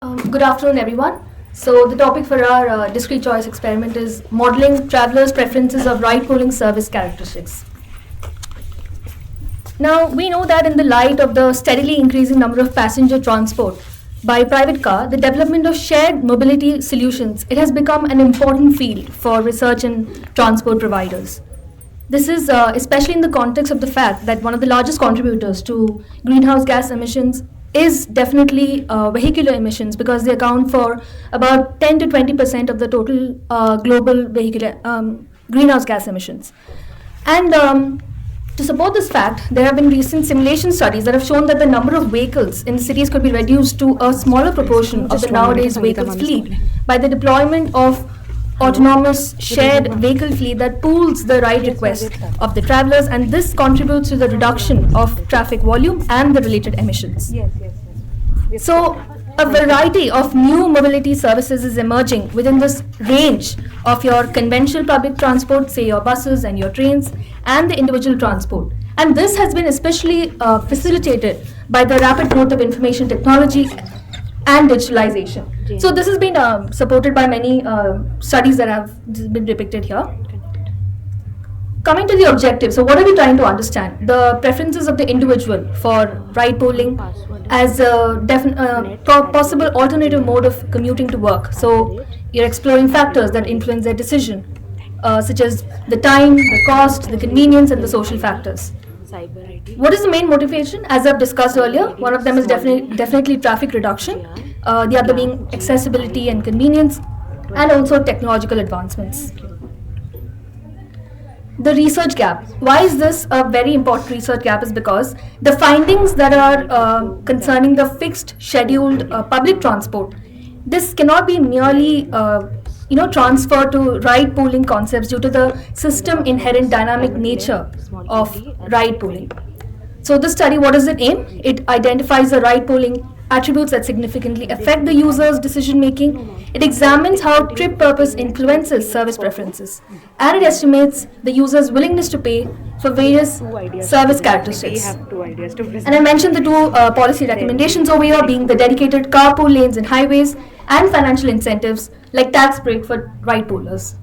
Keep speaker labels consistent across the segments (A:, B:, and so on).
A: Good afternoon, everyone. So the topic for our discrete choice experiment is modeling travelers' preferences of ride-pooling service characteristics. Now, we know that in the light of the steadily increasing number of passenger transport by private car, the development of shared mobility solutions, it has become an important field for research and transport providers. This is especially in the context of the fact that one of the largest contributors to greenhouse gas emissions is definitely vehicular emissions, because they account for about 10 to 20% of the total global vehicular greenhouse gas emissions. And to support this fact, there have been recent simulation studies that have shown that the number of vehicles in cities could be reduced to a smaller proportion of the nowadays vehicle fleet by the deployment of autonomous shared vehicle fleet that pools the ride request of the travelers, and this contributes to the reduction of traffic volume and the related emissions. So, a variety of new mobility services is emerging within this range of your conventional public transport, say your buses and your trains, and the individual transport. And this has been especially facilitated by the rapid growth of information technology and digitalization. So this has been supported by many studies that have been depicted here. Coming to the objective, so what are we trying to understand? The preferences of the individual for ride pooling as a possible alternative mode of commuting to work. So you're exploring factors that influence their decision, such as the time, the cost, the convenience, and the social factors. What is the main motivation? As I've discussed earlier, one of them is definitely traffic reduction, the other being accessibility and convenience, and also technological advancements. The research gap. Why is this a very important research gap? Is because the findings that are concerning the fixed scheduled public transport, this cannot be merely transferred to ride pooling concepts due to the system inherent dynamic nature of ride pooling. So this study, what does it aim? It identifies the ride pooling attributes that significantly affect the user's decision making. It examines how trip purpose influences service preferences, and it estimates the user's willingness to pay for various service characteristics. And I mentioned the two policy recommendations over here, being the dedicated carpool lanes in highways and financial incentives like tax break for ride poolers.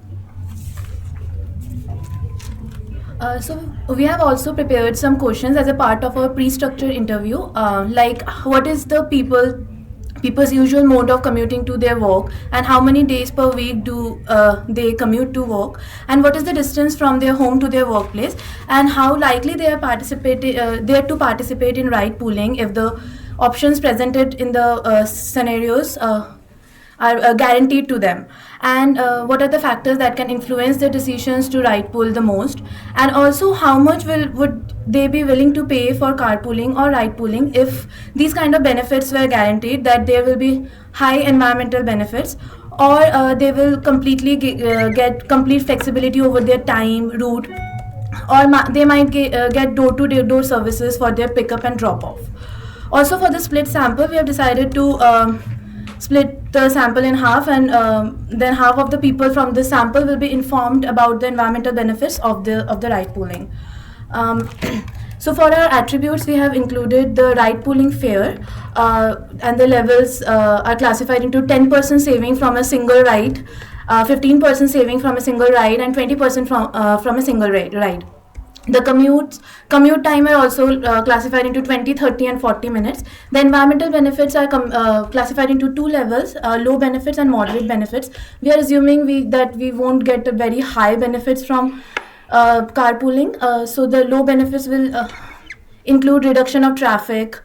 B: So we have also prepared some questions as a part of our pre-structured interview, like what is the people's usual mode of commuting to their work, and how many days per week do they commute to work, and what is the distance from their home to their workplace, and how likely they are to participate in ride pooling if the options presented in the scenarios are guaranteed to them, and what are the factors that can influence their decisions to ride pool the most, and also how much would they be willing to pay for carpooling or ride pooling if these kind of benefits were guaranteed, that there will be high environmental benefits, or they will completely get complete flexibility over their time, route, or they might get door-to-door services for their pickup and drop-off. Also, for the split sample, we have decided to split the sample in half, and then half of the people from this sample will be informed about the environmental benefits of the ride pooling. So for our attributes, we have included the ride pooling fare, and the levels are classified into 10% saving from a single ride, 15% saving from a single ride, and 20% from a single ride. The commute time are also classified into 20, 30, and 40 minutes. The environmental benefits are classified into two levels, low benefits and moderate benefits. We are assuming that we won't get a very high benefits from carpooling. So the low benefits will include reduction of traffic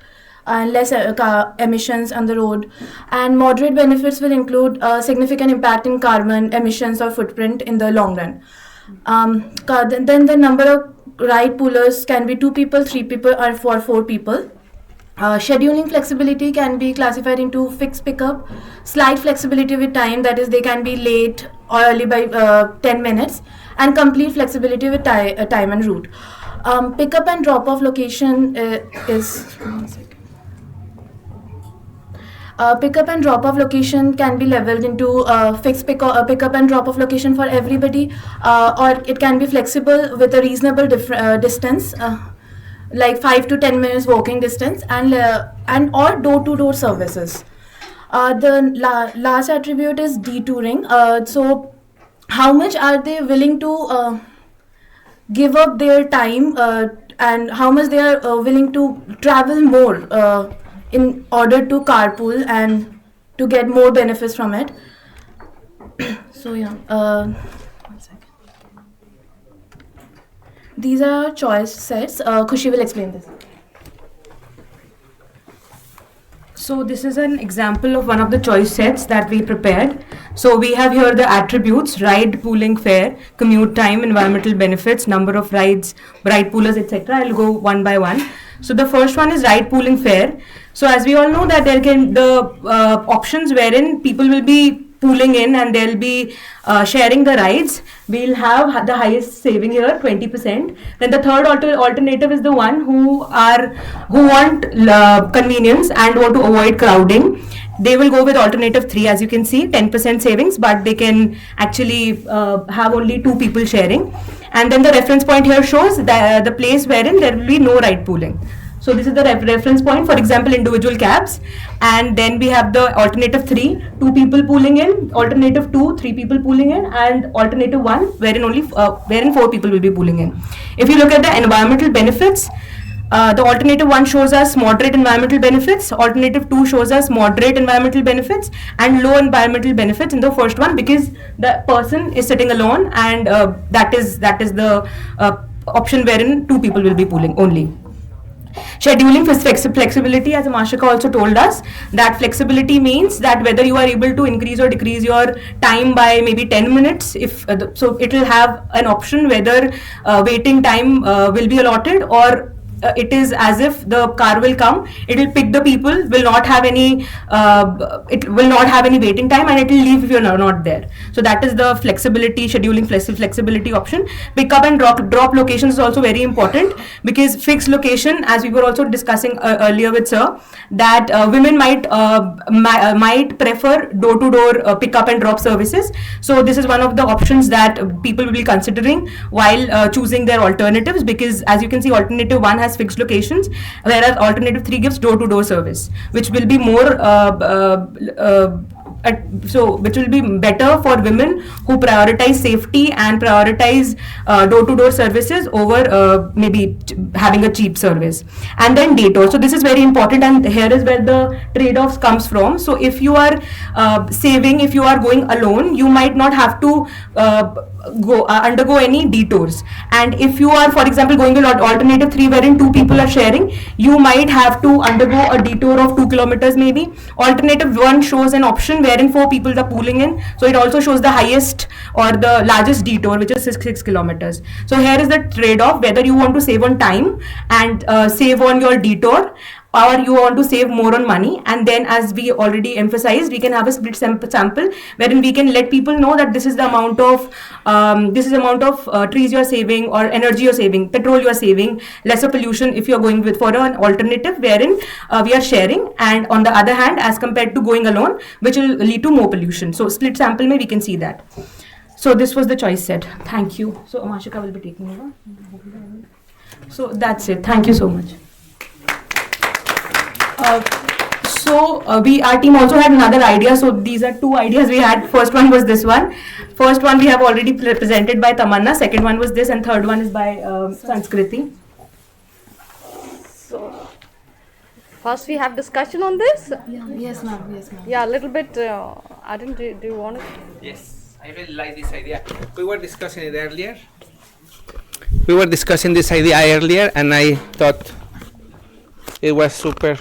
B: and less car emissions on the road. And moderate benefits will include significant impact in carbon emissions or footprint in the long run. Then the number of ride poolers can be 2 people, 3 people, or 4 people. Scheduling flexibility can be classified into fixed pickup, slight flexibility with time, that is they can be late or early by 10 minutes, and complete flexibility with time and route. Pickup and drop off location is pickup and drop-off location can be leveled into fixed pickup and drop-off location for everybody, or it can be flexible with a reasonable distance, like 5 to 10 minutes walking distance, and or door-to-door services. The last attribute is detouring. So, how much are they willing to give up their time, and how much they are willing to travel more in order to carpool and to get more benefits from it? So yeah, one second. These are choice sets. Khushi will explain this.
C: So this is an example of one of the choice sets that we prepared. So we have here the attributes: ride pooling fare, commute time, environmental benefits, number of rides, ride poolers, etc. I'll go one by one. So the first one is ride pooling fare. So as we all know that there can the options wherein people will be pooling in and they'll be sharing the rides. We'll have the highest saving here, 20%. Then the third alternative is the one who want convenience and want to avoid crowding. They will go with alternative 3, as you can see, 10% savings, but they can actually have only 2 people sharing. And then the reference point here shows the place wherein there will be no ride pooling. So this is the reference point, for example, individual cabs. And then we have the alternative 3, 2 people pooling in, alternative 2, 3 people pooling in, and alternative 1, wherein 4 people will be pooling in. If you look at the environmental benefits, the alternative 1 shows us moderate environmental benefits, alternative 2 shows us moderate environmental benefits, and low environmental benefits in the first one, because the person is sitting alone, and that is the option wherein 2 people will be pooling only. Scheduling flexibility, as Amashika also told us, that flexibility means that whether you are able to increase or decrease your time by maybe 10 minutes, if so it will have an option whether waiting time will be allotted, or it is as if the car will come, it will pick the people, will not have any it will not have any waiting time, and it will leave if you're not there. So that is the flexibility, scheduling flexibility option. Pickup and drop locations is also very important, because fixed location, as we were also discussing earlier with sir, that women might prefer door-to-door pickup and drop services. So this is one of the options that people will be considering while choosing their alternatives, because as you can see, alternative 1 has fixed locations, whereas alternative 3 gives door-to-door service, which will be more which will be better for women who prioritize safety and prioritize door-to-door services over maybe having a cheap service. And then detour. So this is very important, and here is where the trade-offs comes from. So if you are saving, if you are going alone, you might not have to undergo any detours. And if you are, for example, going with alternative 3 wherein 2 people are sharing, you might have to undergo a detour of 2 kilometers maybe. Alternative 1 shows an option wherein 4 people are pooling in, so it also shows the highest or the largest detour, which is 6 kilometers. So here is the trade-off, whether you want to save on time and save on your detour, or you want to save more on money. And then, as we already emphasized, we can have a split sample wherein we can let people know that this is the amount of trees you are saving, or energy you are saving, petrol you are saving, lesser pollution if you are going with for an alternative wherein we are sharing, and on the other hand, as compared to going alone, which will lead to more pollution. So split sample we can see that. So this was the choice set. Thank you. So Amashika will be taking over. So that's it. Thank you so much. Our team also had another idea. So these are 2 ideas we had. First one was this one. First one we have already presented by Tamanna. Second one was this, and third one is by Sanskriti.
D: So first we have discussion on this.
B: Yeah. Yes, ma'am. Yes, ma'am.
D: Yeah, a little bit. Arjun, do you want to?
E: Yes, I really like this idea. We were discussing it earlier. We were discussing this idea earlier, and I thought it was super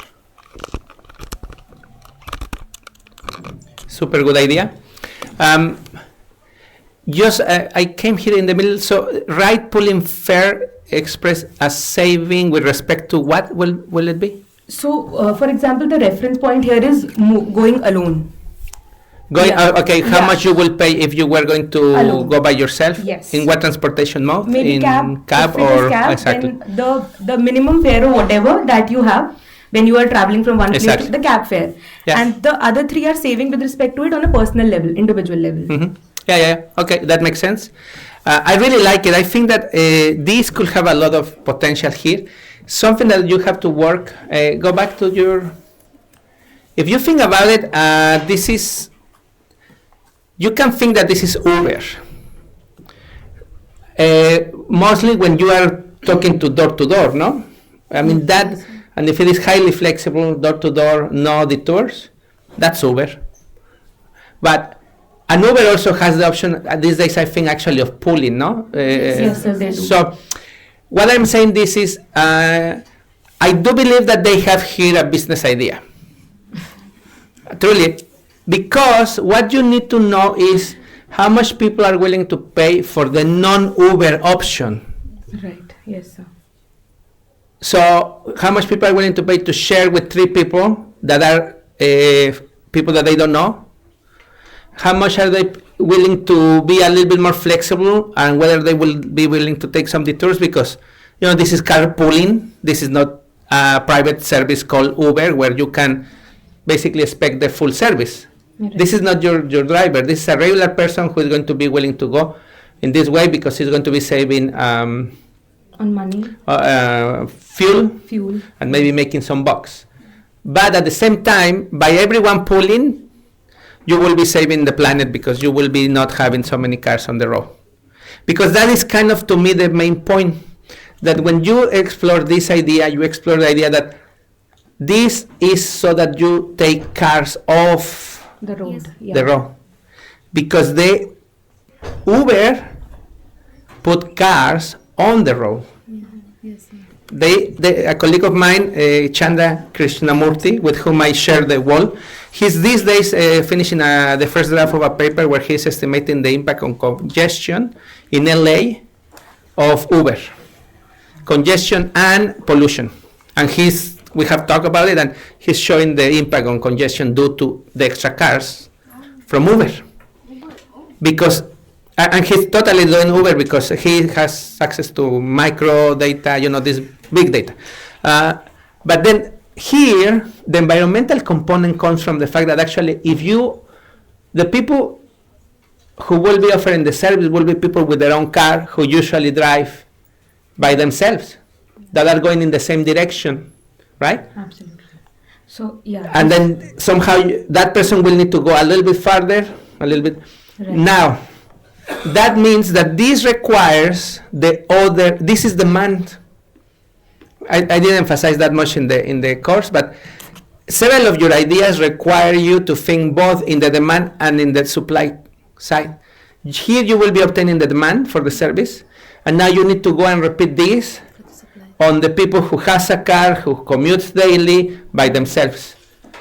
E: good idea. I came here in the middle. So ride pooling fare express a saving with respect to what will it be?
C: So for example, the reference point here is going alone.
E: Okay, how much you will pay if you were going to
C: alone.
E: Go by yourself?
C: Yes.
E: In what transportation mode?
C: Maybe
E: in
C: cab
E: or
C: cab,
E: exactly.
C: Then the minimum fare or whatever that you have when you are traveling from one place to the cab fare. Yeah. And the other 3 are saving with respect to it on a personal level, individual level.
E: Mm-hmm. Yeah. Okay, that makes sense. I really like it. I think that this could have a lot of potential here. Something that you have to work. Go back to if you think about it, this is, you can think that this is Uber. Mostly when you are talking to door, no? I mean that, and if it is highly flexible, door to door, no detours, that's Uber. But an Uber also has the option these days, I think, actually of pooling, no?
C: Yes, they do.
E: So what I'm saying this is, I do believe that they have here a business idea. Truly, because what you need to know is how much people are willing to pay for the non-Uber option.
C: Right. Yes, sir.
E: So how much people are willing to pay to share with 3 people that are people that they don't know? How much are they willing to be a little bit more flexible, and whether they will be willing to take some detours, because this is carpooling. This is not a private service called Uber where you can basically expect the full service.
C: Right.
E: This is not your driver. This is a regular person who is going to be willing to go in this way because he's going to be saving
C: On money,
E: fuel, and maybe making some bucks. But at the same time, by everyone pulling, you will be saving the planet because you will be not having so many cars on the road. Because that is kind of, to me, the main point, that when you explore this idea, you explore the idea that this is so that you take cars off
C: the road. Yeah.
E: the road. Because the Uber put cars on the road. A colleague of mine, Chanda Krishnamurthy, with whom I share the wall, he's these days finishing the first draft of a paper where he's estimating the impact on congestion in LA of Uber, congestion and pollution. And we have talked about it, and he's showing the impact on congestion due to the extra cars from Uber. And he's totally doing Uber because he has access to micro data, this big data. But then here, the environmental component comes from the fact that actually the people who will be offering the service will be people with their own car who usually drive by themselves, that are going in the same direction, right?
C: Absolutely. So, yeah.
E: And then somehow that person will need to go a little bit farther, a little bit.
C: Right.
E: Now, that means that this requires this is demand. I didn't emphasize that much in the course, but several of your ideas require you to think both in the demand and in the supply side. Here you will be obtaining the demand for the service, and now you need to go and repeat this on the people who has a car, who commutes daily by themselves.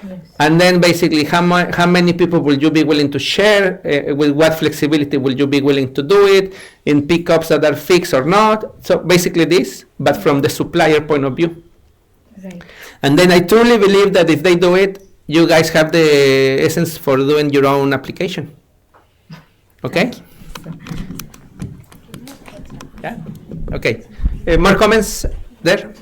C: Yes.
E: And then basically how many people will you be willing to share, with what flexibility will you be willing to do it, in pickups that are fixed or not. So basically this, but from the supplier point of view.
C: Right.
E: And then I truly believe that if they do it, you guys have the essence for doing your own application. Okay? Yeah? Okay. More comments there?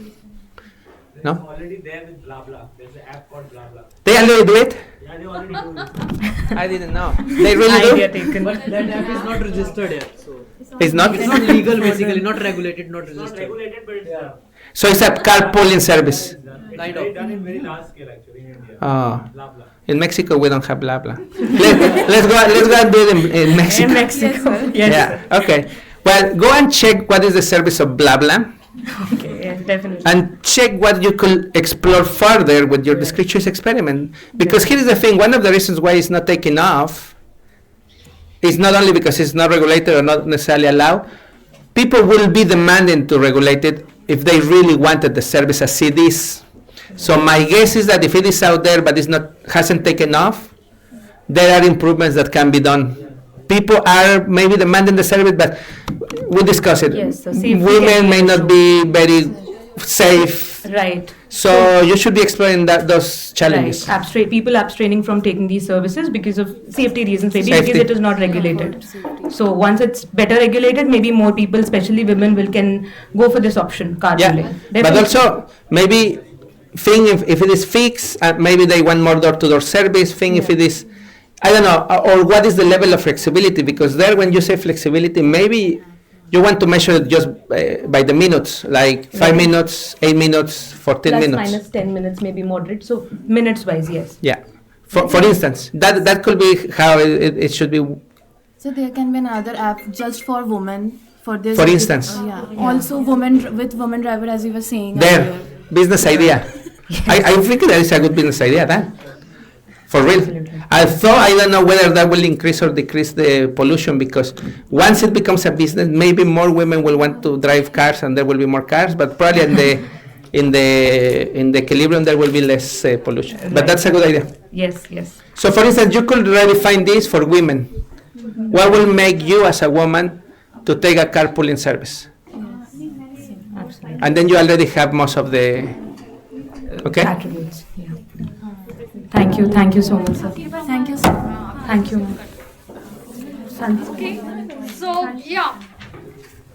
E: No?
F: Already there with BlaBla. There's an app called BlaBla.
E: They already do it?
F: Yeah, they already do it.
E: I didn't know. They really
C: Idea
E: do?
C: taken.
F: But that app is not registered yet. So
E: It's not?
F: it's not legal basically, not regulated, not
G: It's not
F: registered.
G: regulated, but it's done.
E: So it's a carpooling service.
G: It's
F: Kind
G: very
F: of.
G: done in very large scale actually in India.
E: Oh.
G: BlaBla.
E: In Mexico, we don't have blah blah. Let's go and do it in Mexico.
C: In Mexico. Yes.
E: Yeah. Okay. Well, go and check what is the service of blah blah,
C: Okay. Yeah, definitely.
E: and check what you could explore further with your discrete choice experiment. Because here is the thing: one of the reasons why it's not taking off is not only because it's not regulated or not necessarily allowed. People will be demanding to regulate it if they really wanted the service as it is. So my guess is that if it is out there but hasn't taken off, there are improvements that can be done. People are maybe demanding the service, but we'll discuss it.
C: Yes, so safety
E: Women
C: can
E: may
C: be
E: not be very safe,
C: Right.
E: so you should be exploring those challenges.
C: Right. People abstraining from taking these services because of safety reasons, maybe
E: Safety.
C: because it is not regulated. So once it's better regulated, maybe more people, especially women, can go for this option, carpooling.
E: Yeah, but
C: Definitely.
E: also maybe think if it is fixed, maybe they want more door-to-door service. Think if it is, I don't know, or what is the level of flexibility? Because there, when you say flexibility, maybe You want to measure it just by the minutes, like 5 minutes, 8 minutes, 14
C: Plus
E: minutes.
C: minus 10 minutes, maybe moderate. So minutes wise, yes.
E: Yeah. For instance, that could be how it should be.
B: So there can be another app just for women for this.
E: For instance.
B: Yeah. Also, women with women driver, as you were saying.
E: There,
B: earlier.
E: business idea. I think that is a good business idea, then. For real.
C: Absolutely.
E: I don't know whether that will increase or decrease the pollution, because once it becomes a business, maybe more women will want to drive cars and there will be more cars, but probably in the equilibrium there will be less pollution. But
C: Right.
E: that's a good idea.
C: Yes, yes.
E: So for instance, you could redefine this for women. What will make you as a woman to take a carpooling service?
C: Absolutely.
E: And then you already have most of the, okay?
C: Attributes. Yeah. Thank you so much, sir.
B: Thank you so much.
C: Thank you. San-
D: Okay, so yeah,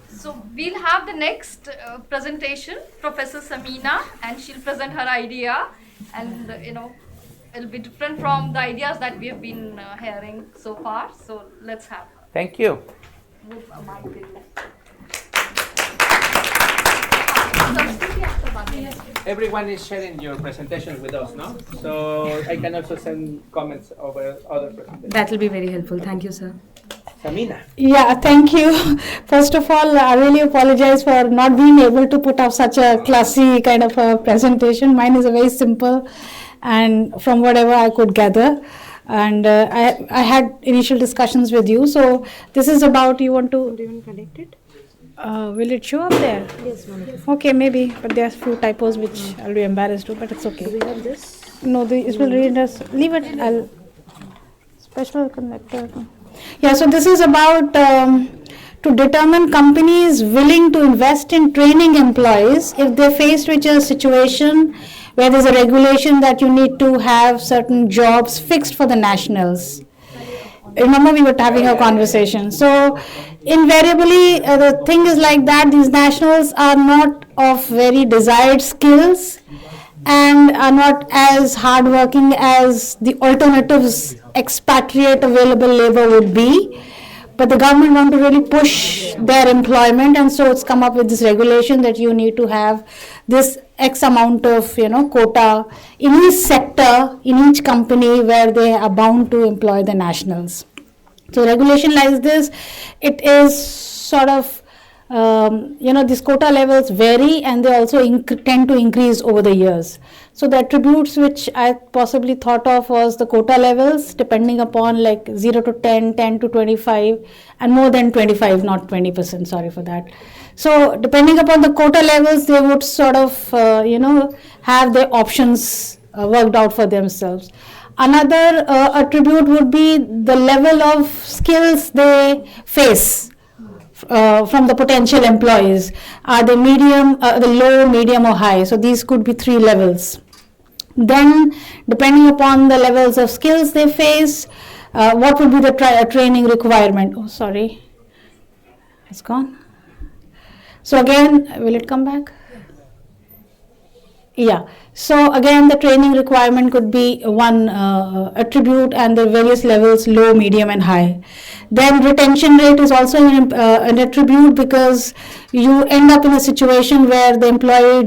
D: so we'll have the next presentation, Professor Samina, and she'll present her idea, and it'll be different from the ideas that we have been hearing so far. So let's have her.
E: Thank you.
D: Move a mic with you.
E: Everyone is sharing your presentation with us, no? So I can also send comments over other presentations.
C: That will be very helpful. Thank you, sir.
E: Samina.
H: Yeah, thank you. First of all, I really apologize for not being able to put up such a classy kind of a presentation. Mine is a very simple, and from whatever I could gather. And I had initial discussions with you. So this is about, do you want to connect it? Will it show up there?
I: Yes, Monica.
H: Okay, maybe, but there's few typos which I'll be embarrassed to, but it's okay.
I: Do we have this?
H: No, it will read us. Leave it. I'll special connector. Yeah, so this is about to determine companies willing to invest in training employees if they're faced with a situation where there's a regulation that you need to have certain jobs fixed for the nationals. Remember, we were having a conversation. So invariably, the thing is like that, these nationals are not of very desired skills and are not as hardworking as the alternatives expatriate available labor would be. But the government want to really push their employment, and so it's come up with this regulation that you need to have this X amount of quota in each sector, in each company where they are bound to employ the nationals. So regulation like this, it is sort of these quota levels vary, and they also tend to increase over the years. So the attributes which I possibly thought of was the quota levels depending upon like 0 to 10, 10 to 25, and more than 25, not 20%, sorry for that. So depending upon the quota levels, they would sort of, have their options worked out for themselves. Another attribute would be the level of skills they face from the potential employees. Are they medium, the low, medium or high? So these could be 3 levels. Then depending upon the levels of skills they face, what would be the training requirement? Oh, sorry, it's gone. So again, will it come back? Yeah. So again, the training requirement could be one attribute, and the various levels, low, medium and high. Then retention rate is also an attribute, because you end up in a situation where the employee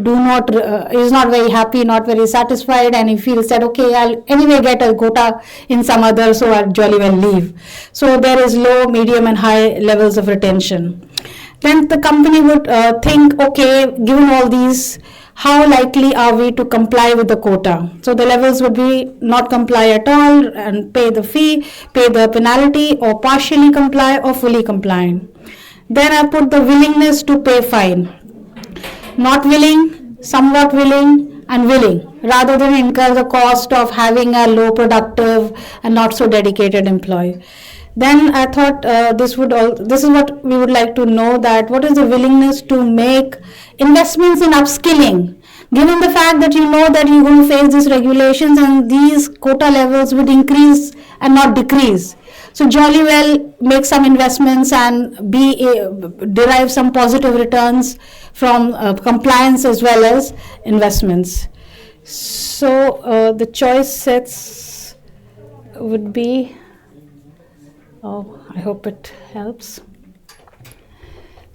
H: is not very happy, not very satisfied, and he feels that, okay, I'll anyway get a quota in some other, so I'll jolly well leave. So there is low, medium and high levels of retention. Then the company would think, okay, given all these, how likely are we to comply with the quota? So the levels would be not comply at all and pay the fee, pay the penalty, or partially comply or fully compliant. Then I put the willingness to pay fine. Not willing, somewhat willing, and willing, rather than incur the cost of having a low productive and not so dedicated employee. Then I thought this is what we would like to know, that what is the willingness to make investments in upskilling, given the fact that you know that you're going to face these regulations and these quota levels would increase and not decrease. So jolly well make some investments and derive some positive returns from compliance as well as investments. So the choice sets would be, I hope it helps.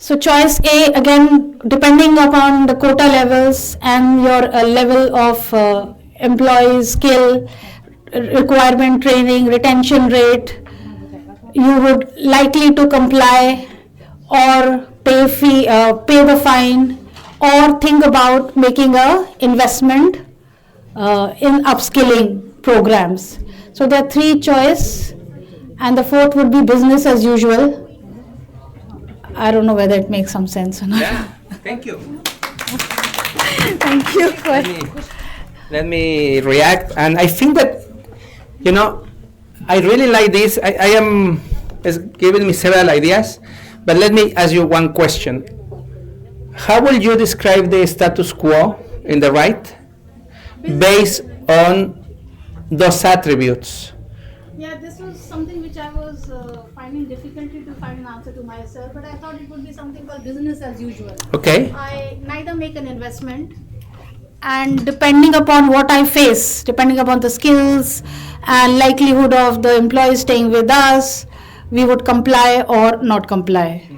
H: So choice A, again, depending upon the quota levels and your level of employee skill, requirement, training, retention rate, you would likely to comply or pay the fine, or think about making a investment in upskilling programs. So there are three choice, and the fourth would be business as usual. I don't know whether it makes some sense or not.
E: Yeah, thank you.
H: Thank you.
E: Let me react. And I think that, I really like this. It's giving me several ideas. But let me ask you one question. How will you describe the status quo in the right based on those attributes?
H: Yeah, this was something which I was finding difficulty to find an answer to myself, but I thought it would be something called business as usual.
E: Okay.
H: I neither make an investment, and depending upon what I face, depending upon the skills and likelihood of the employee staying with us, we would comply or not comply.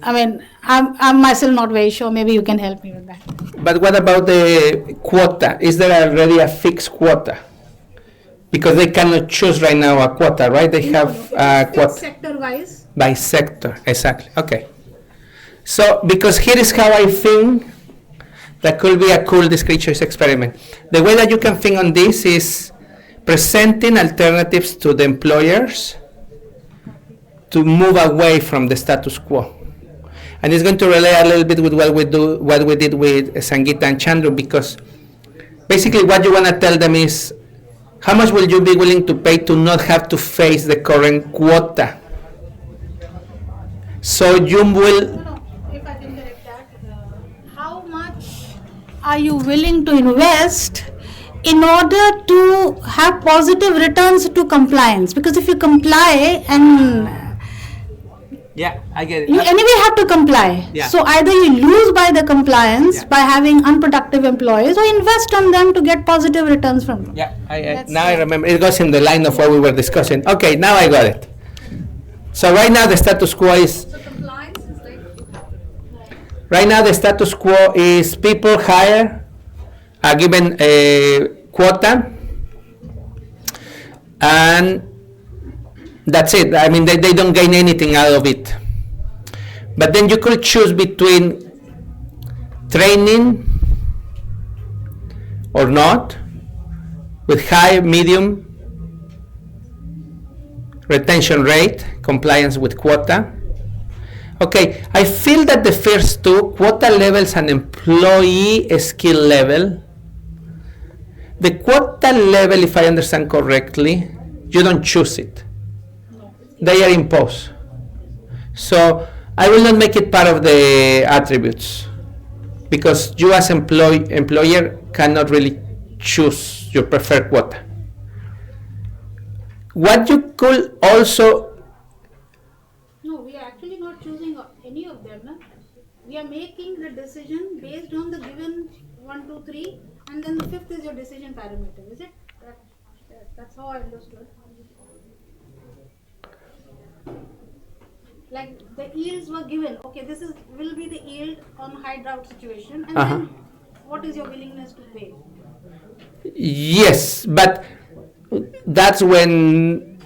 H: I mean, I'm myself not very sure. Maybe you can help me with that.
E: But what about the quota? Is there already a fixed quota? Because they cannot choose right now a quota, right? They have a quota.
H: Sector-wise.
E: By sector, exactly. Okay. So, because here is how I think that could be a cool discrete choice experiment. The way that you can think on this is presenting alternatives to the employers to move away from the status quo. And it's going to relate a little bit with what we did with Sangeeta and Chandru, because basically what you want to tell them is, how much will you be willing to pay to not have to face the current quota? So you will.
H: No, if I can correct that, how much are you willing to invest in order to have positive returns to compliance? Because if you comply and
E: Yeah, I get it.
H: you anyway have to comply.
E: Yeah.
H: So either you lose by the compliance
E: Yeah.
H: by having unproductive employees, or invest on them to get positive returns from them.
E: Yeah,
H: That's
E: now I
H: it.
E: remember. It goes in the line of what we were discussing. Okay, now I got it. So right now the status quo is.
D: So compliance is like,
E: Right now the status quo is people hire a given quota, and that's it. I mean, they don't gain anything out of it. But then you could choose between training or not, with high, medium, retention rate, compliance with quota. Okay, I feel that the first two, quota levels and employee skill level, the quota level, if I understand correctly, you don't choose it. They are imposed. So I will not make it part of the attributes, because you as employer cannot really choose your preferred quota. What you could also,
H: No, we are actually not choosing any of them. No? We are making the decision based on the given 1, 2, 3, and then the fifth is your decision parameter. Is it? That's how I understood. Like the yields were given. Okay, this will be the yield on high drought situation, and then what is your willingness to pay?
E: yes, but that's when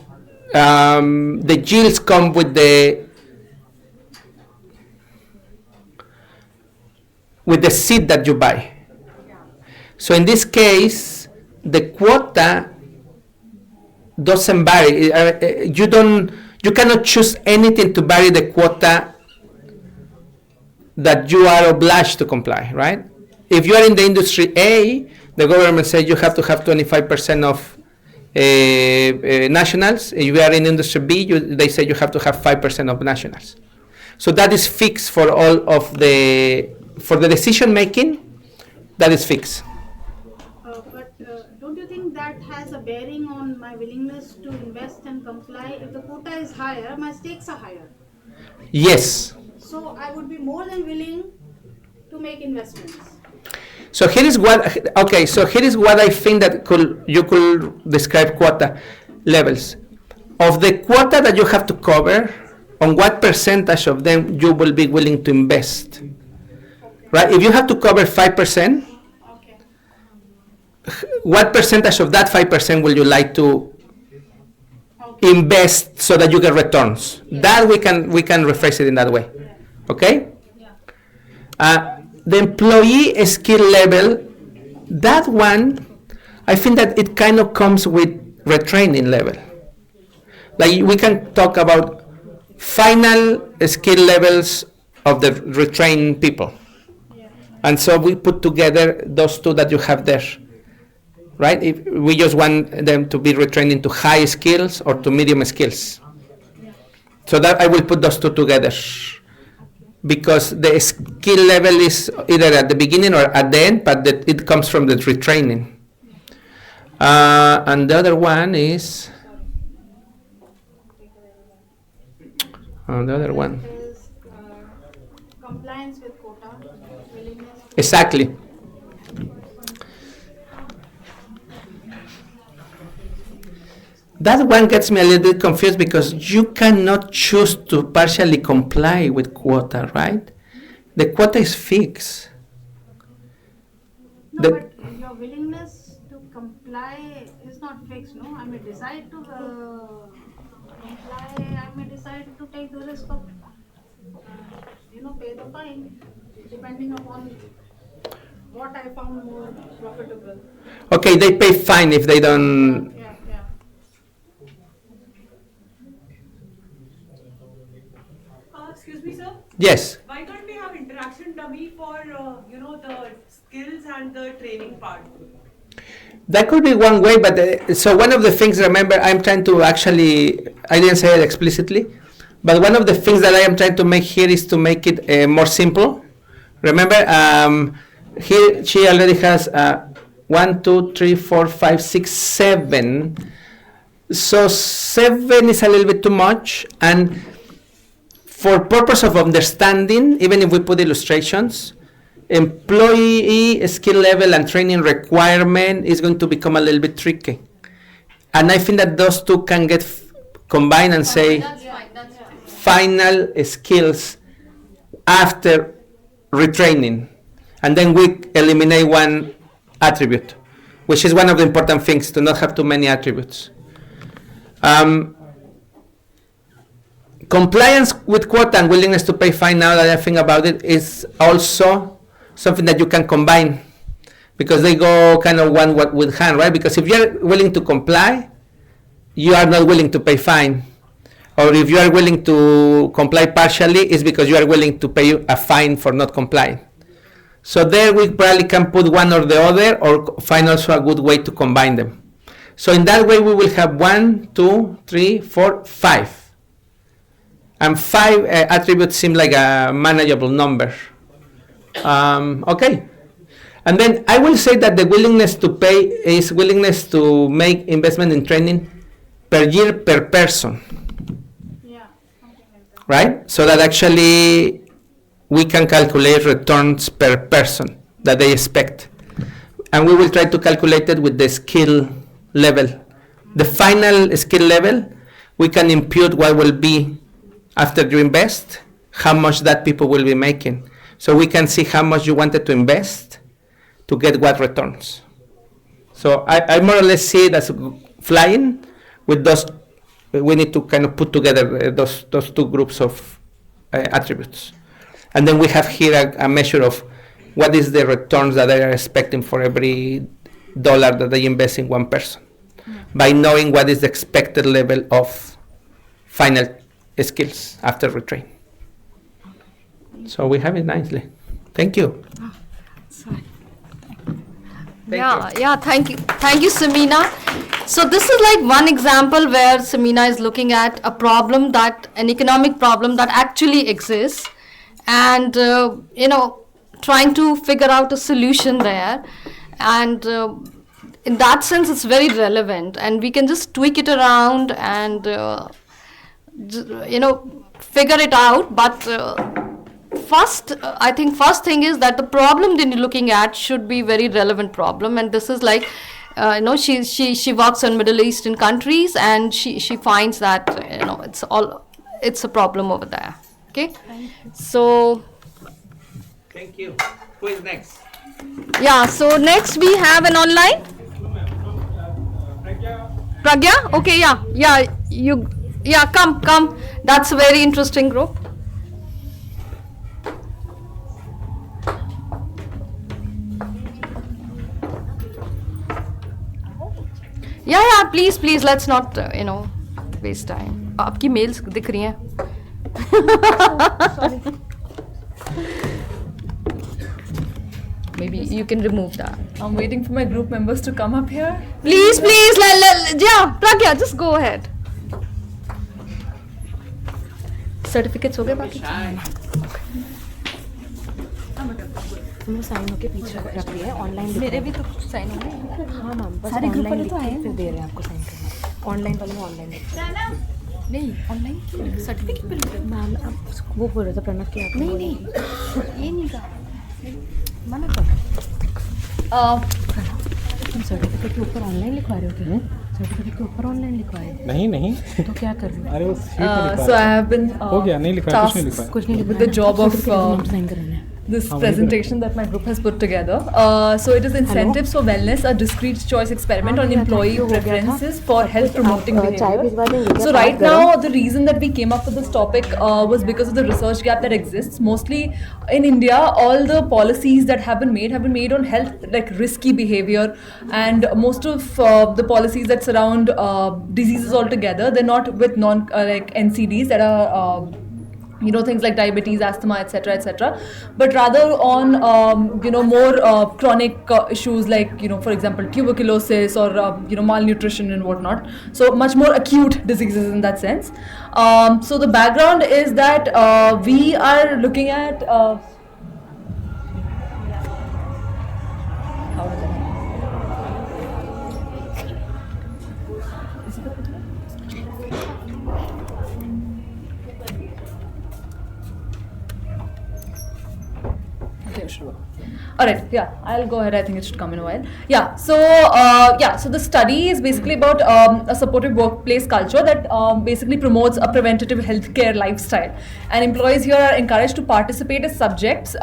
E: the yields come with the seed that you buy. So in this case, the quota doesn't vary. You cannot choose anything to vary the quota that you are obliged to comply, right? If you are in the industry A, the government says you have to have 25% of nationals. If you are in industry B, they say you have to have 5% of nationals. So that is fixed for all of for the decision making, that is fixed.
H: But don't you think that has a bearing on my willingness to invest and comply? If the quota is higher, my stakes are higher.
E: Yes.
H: So I would be more than willing to make investments.
E: So here is what I think that you could describe quota levels. Of the quota that you have to cover, on what percentage of them you will be willing to invest. Right? If you have to cover 5%, what percentage of that 5% will you like to invest so that you get returns? That we can rephrase it in that way. Okay? The employee skill level, that one, I think that it kind of comes with retraining level. Like we can talk about final skill levels of the retrained people. And so we put together those two that you have there. Right? If we just want them to be retrained into high skills or to medium skills. So that I will put those two together. Because the skill level is either at the beginning or at the end, but it comes from the retraining. And the other one is
H: Compliance with quota.
E: Exactly. That one gets me a little bit confused because you cannot choose to partially comply with quota, right? The quota is fixed.
H: No, but your willingness to comply is not fixed, no? I may decide to comply, I may decide to take the risk of, pay the fine, depending upon what I found more profitable.
E: Okay, they pay fine if they don't.
H: Yeah.
I: Excuse me, sir.
E: Yes.
I: Why can't we have interaction dummy for the skills and the training part?
E: That could be one way, but so one of the things, remember, I'm trying to actually, I didn't say it explicitly, but one of the things that I am trying to make here is to make it more simple. Remember, here she already has 1, 2, 3, 4, 5, 6, 7. So 7 is a little bit too much, and for purpose of understanding, even if we put illustrations, employee skill level and training requirement is going to become a little bit tricky. And I think that those two can get combined and say
D: That's fine.
E: final skills after retraining. And then we eliminate one attribute, which is one of the important things, to not have too many attributes. Compliance with quota and willingness to pay fine, now that I think about it, is also something that you can combine, because they go kind of one with hand, right? Because if you're willing to comply, you are not willing to pay fine. Or if you are willing to comply partially, it's because you are willing to pay a fine for not complying. So there we probably can put one or the other, or find also a good way to combine them. So in that way we will have 1, 2, 3, 4, 5. And 5 attributes seem like a manageable number. Okay. And then I will say that the willingness to pay is willingness to make investment in training per year per person.
H: Yeah, something like that.
E: Right? So that actually we can calculate returns per person that they expect. And we will try to calculate it with the skill level. The final skill level, we can impute what will be after you invest, how much that people will be making. So we can see how much you wanted to invest to get what returns. So I more or less see it as flying with those. We need to kind of put together those two groups of attributes. And then we have here a measure of what is the returns that they are expecting for every dollar that they invest in one person, by knowing what is the expected level of final skills after retrain. So we have it nicely. Thank you.
D: Thank you, Samina. So this is like one example where Samina is looking at an economic problem that actually exists, and trying to figure out a solution there. And in that sense, it's very relevant, and we can just tweak it around and figure it out. But I think first thing is that the problem that you're looking at should be very relevant problem, and this is like she works in Middle Eastern countries, and she finds that it's a problem over there. Okay. So
E: Thank you. Who is next?
D: yeah. So next we have an online. Pragya. Okay. Yeah. Yeah. You. Yeah. Come. That's a very interesting group. Yeah, please, let's not, waste time. आपकी mails दिख रही हैं. Maybe you can remove that.
B: I'm waiting for my group members to come up here.
D: Please, yeah, Pragya, just go ahead. Certificates हो गए बाकी?
C: तुमने sign होके पीछे रख दिया है ऑनलाइन
D: मेरे भी तो साइन हो गए.
C: हाँ मैम बस
D: सारे ग्रुप वाले
C: ऑनलाइन
D: तो आए हैं.
C: फिर दे रहे हैं आपको साइन करना ऑनलाइन वाले में ऑनलाइन
D: नहीं, ऑनलाइन सर्टिफिकेट पे
C: मैम आप वो बोल रहे थे प्रणव के आप
D: नहीं, ये नहीं कहा.
C: मना कर तुम सर्टिफिकेट के ऊपर ऑनलाइन लिखवा रहे हो क्या सर्टिफिकेट के ऊपर ऑनलाइन लिखवा रहे हो
G: नहीं
C: तो क्या कर रहे हो
G: अरे वो sheet में लिखा
B: So I
G: है।
B: have been
G: हो गया नहीं लिखा है, कुछ नहीं लिखा है।
C: कुछ नहीं
B: with the job of
C: sign कराना है
B: this
G: हाँ, वही
B: presentation that my group has put together. So it is incentives for wellness, a discrete choice experiment on employee preferences for health promoting behavior. So right now, the reason that we came up with this topic was because of the research gap that exists. Mostly in India, all the policies that have been made on health, like risky behavior, and most of the policies that surround diseases altogether, they're not with like NCDs that are things like diabetes, asthma, etc., but rather on more chronic issues like for example tuberculosis or malnutrition and whatnot. So much more acute diseases in that sense. So the background is that we are looking at Alright, yeah, I'll go ahead. I think it should come in a while. Yeah, so the study is basically about a supportive workplace culture that basically promotes a preventative healthcare lifestyle. And employees here are encouraged to participate as subjects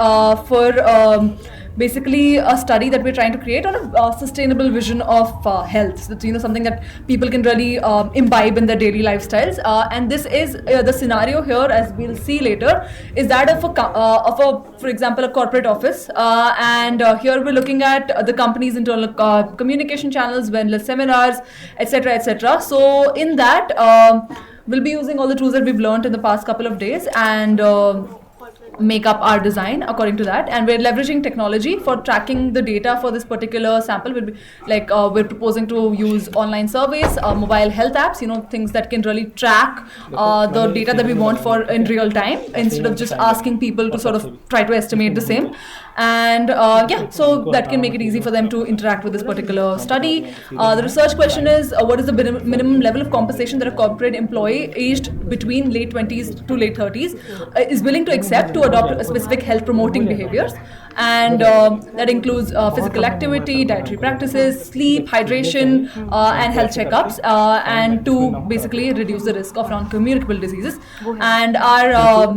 B: for basically a study that we're trying to create on a sustainable vision of health. So it's, something that people can really imbibe in their daily lifestyles. And this is the scenario here, as we'll see later, is that of a for example, a corporate office. And here we're looking at the company's internal communication channels, wellness seminars, etc. So in that, we'll be using all the tools that we've learned in the past couple of days and make up our design according to that, and we're leveraging technology for tracking the data for this particular sample. We'll be like we're proposing to use online surveys, mobile health apps, things that can really track the data that we want for in real time instead of just asking people to sort of try to estimate the same. And so that can make it easy for them to interact with this particular study. The research question is what is the minimum level of compensation that a corporate employee aged between late 20s to late 30s is willing to accept to adopt a specific health promoting behaviors. And that includes physical activity, dietary practices, sleep, hydration, and health checkups, and to basically reduce the risk of non-communicable diseases. And our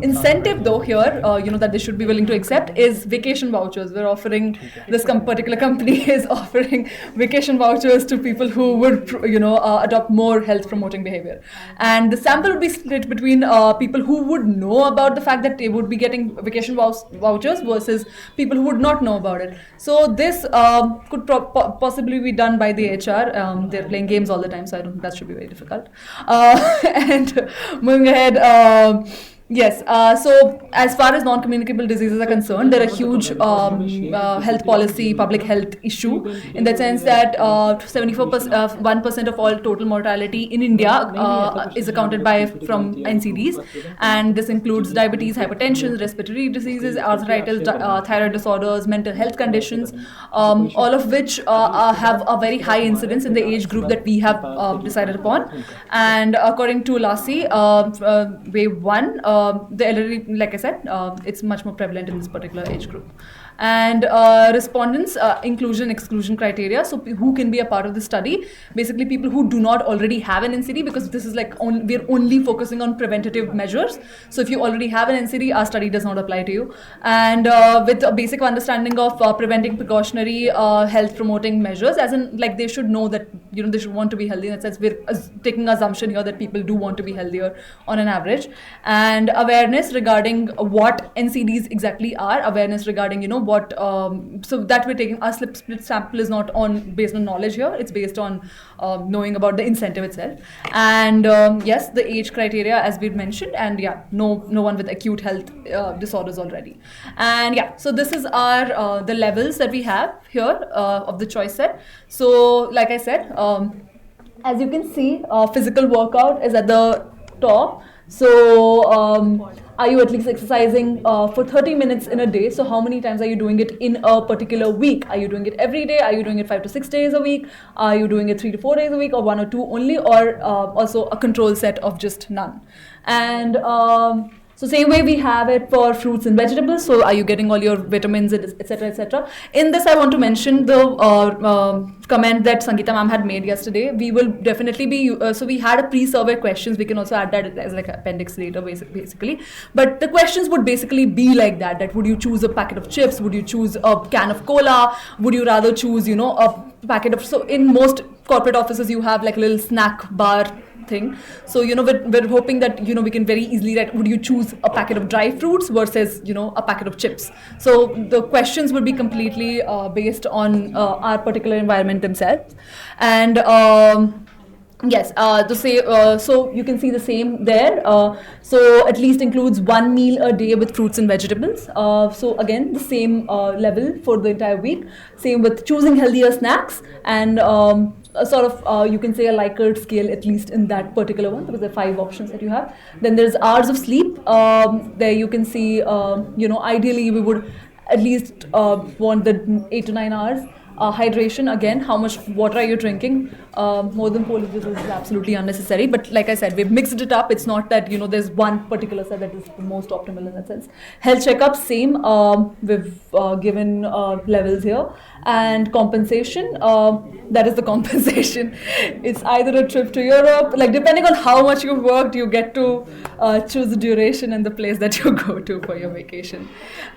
B: incentive though here, that they should be willing to accept is vacation vouchers. We're offering, this particular company is offering vacation vouchers to people who would, adopt more health promoting behavior. And the sample would be split between people who would know about the fact that they would be getting vacation vouchers versus people who would not know about it. So this could possibly be done by the HR. They're playing games all the time, so I don't think that should be very difficult. And moving ahead, yes, so as far as non-communicable diseases are concerned, they're a huge health policy, public health issue in the sense that 1% of all total mortality in India is accounted from NCDs, and this includes diabetes, hypertension, respiratory diseases, arthritis, thyroid disorders, mental health conditions, all of which have a very high incidence in the age group that we have decided upon. And according to LASI, wave 1, the elderly, like I said, it's much more prevalent in this particular age group.
J: And respondents inclusion exclusion criteria. So who can be a part of the study? Basically, people who do not already have an NCD, because this is like we're only focusing on preventative measures. So if you already have an NCD, our study does not apply to you. And with a basic understanding of preventing precautionary health promoting measures, as in like they should know that they should want to be healthy. In that sense, we're taking assumption here that people do want to be healthier on an average. And awareness regarding what NCDs exactly are, awareness regarding what so that we're taking our split sample is not based on knowledge here, it's based on knowing about the incentive itself. And yes, the age criteria as we've mentioned, and no one with acute health disorders already. And so this is our the levels that we have here of the choice set. So like I said, as you can see, physical workout is at the top. So are you at least exercising for 30 minutes in a day? So how many times are you doing it in a particular week? Are you doing it every day? Are you doing it 5 to 6 days a week? Are you doing it 3 to 4 days a week, or 1 or 2 only, or also a control set of just none? And so same way we have it for fruits and vegetables. So are you getting all your vitamins, etc., etc. In this, I want to mention the comment that Sangeeta ma'am had made yesterday. We will definitely be, so we had a pre-survey questions. We can also add that as like appendix later, basically. But the questions would basically be like that would you choose a packet of chips? Would you choose a can of cola? Would you rather choose, a packet of, so in most corporate offices, you have like a little snack bar thing. So we're hoping that we can very easily write, would you choose a packet of dry fruits versus a packet of chips? So the questions would be completely based on our particular environment themselves. And yes, so you can see the same there. So at least includes 1 meal a day with fruits and vegetables. So again, the same level for the entire week. Same with choosing healthier snacks, and a sort of you can say a Likert scale, at least in that particular one, because there are 5 options that you have. Then there's hours of sleep. There you can see, ideally we would at least want the 8 to 9 hours. Hydration, again, how much water are you drinking? More than 4 liters is absolutely unnecessary. But like I said, we've mixed it up. It's not that, there's one particular set that is the most optimal in that sense. Health checkup, same. We've given levels here. And compensation, that is the compensation. It's either a trip to Europe, like depending on how much you've worked, you get to choose the duration and the place that you go to for your vacation.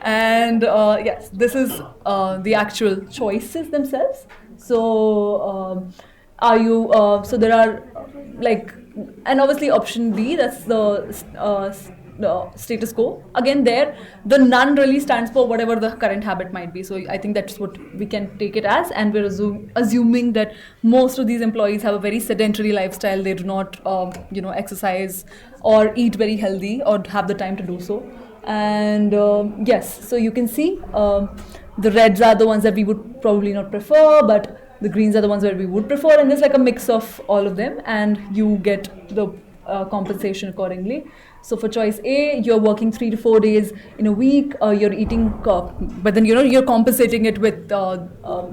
J: And yes, this is the actual choices themselves. So are you, so there are and obviously option B, that's the status quo. Again, there the none really stands for whatever the current habit might be. So I think that's what we can take it as, and we're assuming that most of these employees have a very sedentary lifestyle. They do not exercise or eat very healthy or have the time to do so. And yes, so you can see the reds are the ones that we would probably not prefer, but the greens are the ones that we would prefer, and there's like a mix of all of them, and you get the compensation accordingly. So for choice A, you're working 3 to 4 days in a week, you're eating, but then you're compensating it with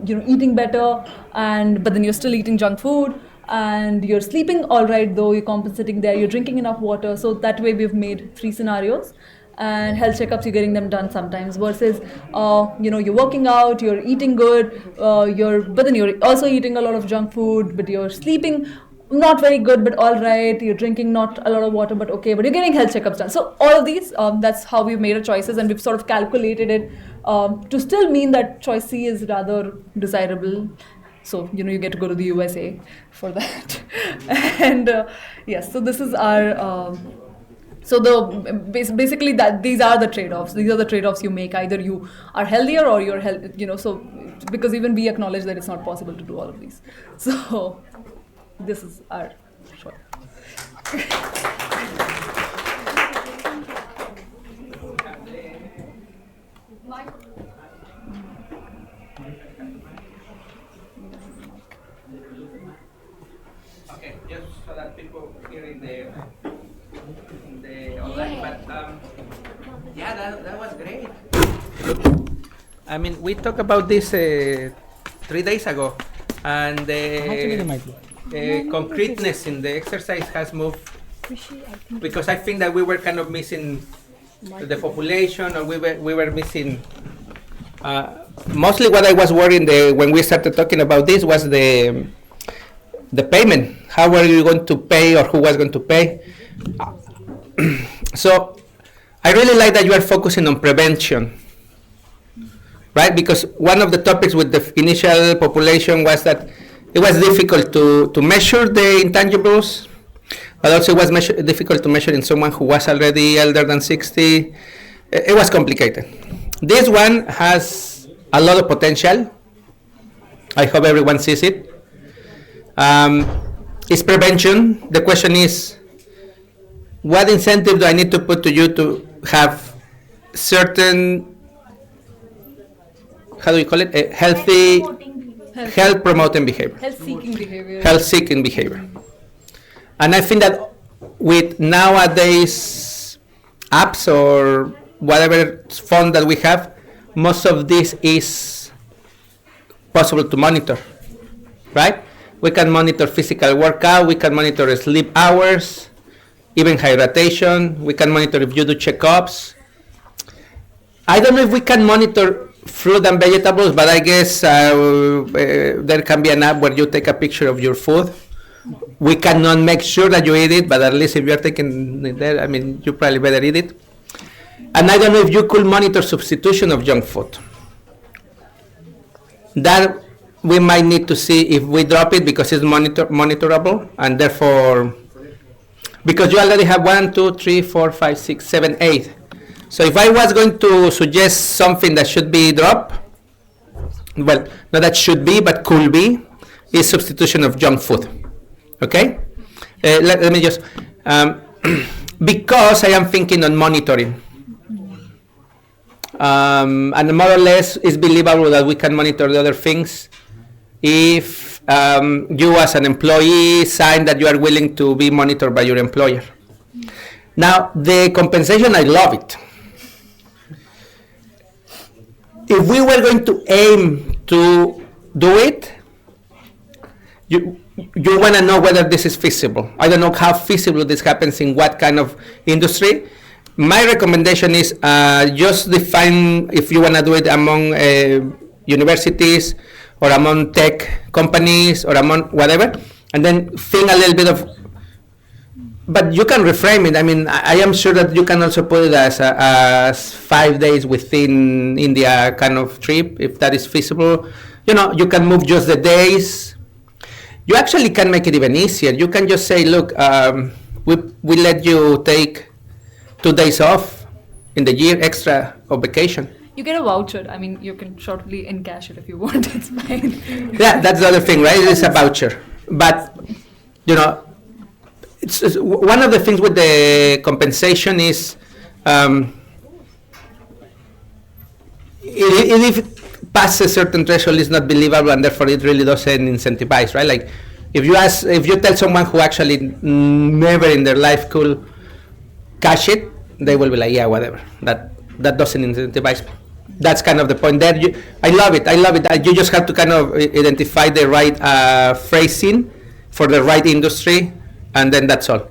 J: eating better, but then you're still eating junk food, and you're sleeping all right though, you're compensating there, you're drinking enough water. So that way we've made 3 scenarios. And health checkups, you're getting them done sometimes, versus you're working out, you're eating good, but then you're also eating a lot of junk food, but you're sleeping not very good, but all right, you're drinking not a lot of water, but okay, but you're getting health checkups done. So all of these, that's how we've made our choices, and we've sort of calculated it to still mean that choice C is rather desirable. So you get to go to the USA for that. And yes, so this is our so basically that these are the trade-offs. These are the trade-offs you make. Either you are healthier or you're so because even we acknowledge that it's not possible to do all of these. So this is our choice.
E: Okay, just so that people hear in the online, but that was great. I mean, we talked about this 3 days ago, and the concreteness in the exercise has moved, because I think that we were kind of missing the population, or we were missing Mostly what I was worrying when we started talking about this was the payment. How were you going to pay, or who was going to pay? So I really like that you are focusing on prevention, right? Because one of the topics with the initial population was that it was difficult to measure the intangibles, but also it was difficult to measure in someone who was already elder than 60. It was complicated. This one has a lot of potential. I hope everyone sees it. It's prevention. The question is, what incentive do I need to put to you to have certain, how do you call it, a healthy, health promoting behavior.
J: Health-seeking behavior.
E: Health-seeking behavior. And I think that with nowadays apps or whatever phone that we have, most of this is possible to monitor, right? We can monitor physical workout, we can monitor sleep hours, even hydration, we can monitor if you do checkups. I don't know if we can monitor fruit and vegetables, but I guess there can be an app where you take a picture of your food. We cannot make sure that you eat it, but at least if you're taking it there, I mean, you probably better eat it. And I don't know if you could monitor substitution of junk food. That we might need to see if we drop it because it's monitorable, and therefore, because you already have 1, 2, 3, 4, 5, 6, 7, 8. So if I was going to suggest something that should be dropped, well, not that should be, but could be, is substitution of junk food. Okay? Let me just, because I am thinking on monitoring. And more or less it's believable that we can monitor the other things if you as an employee sign that you are willing to be monitored by your employer. Now, the compensation, I love it. If we were going to aim to do it, you want to know whether this is feasible. I don't know how feasible this happens in what kind of industry. My recommendation is just define if you want to do it among universities or among tech companies or among whatever, and then think a little bit of, but you can reframe it. I mean, I am sure that you can also put it as 5 days within India kind of trip, if that is feasible. You know, you can move just the days. You actually can make it even easier. You can just say, look, we let you take 2 days off in the year extra of vacation.
J: You get a voucher. I mean, you can shortly encash it if you want. It's fine.
E: Yeah, that's the other thing, right? It's a voucher. But, you know, it's one of the things with the compensation is if it passes a certain threshold, it's not believable, and therefore it really doesn't incentivize, right? Like, if you tell someone who actually never in their life could cash it, they will be like, yeah, whatever. That doesn't incentivize me. That's kind of the point there. I love it. You just have to kind of identify the right phrasing for the right industry, and then that's all.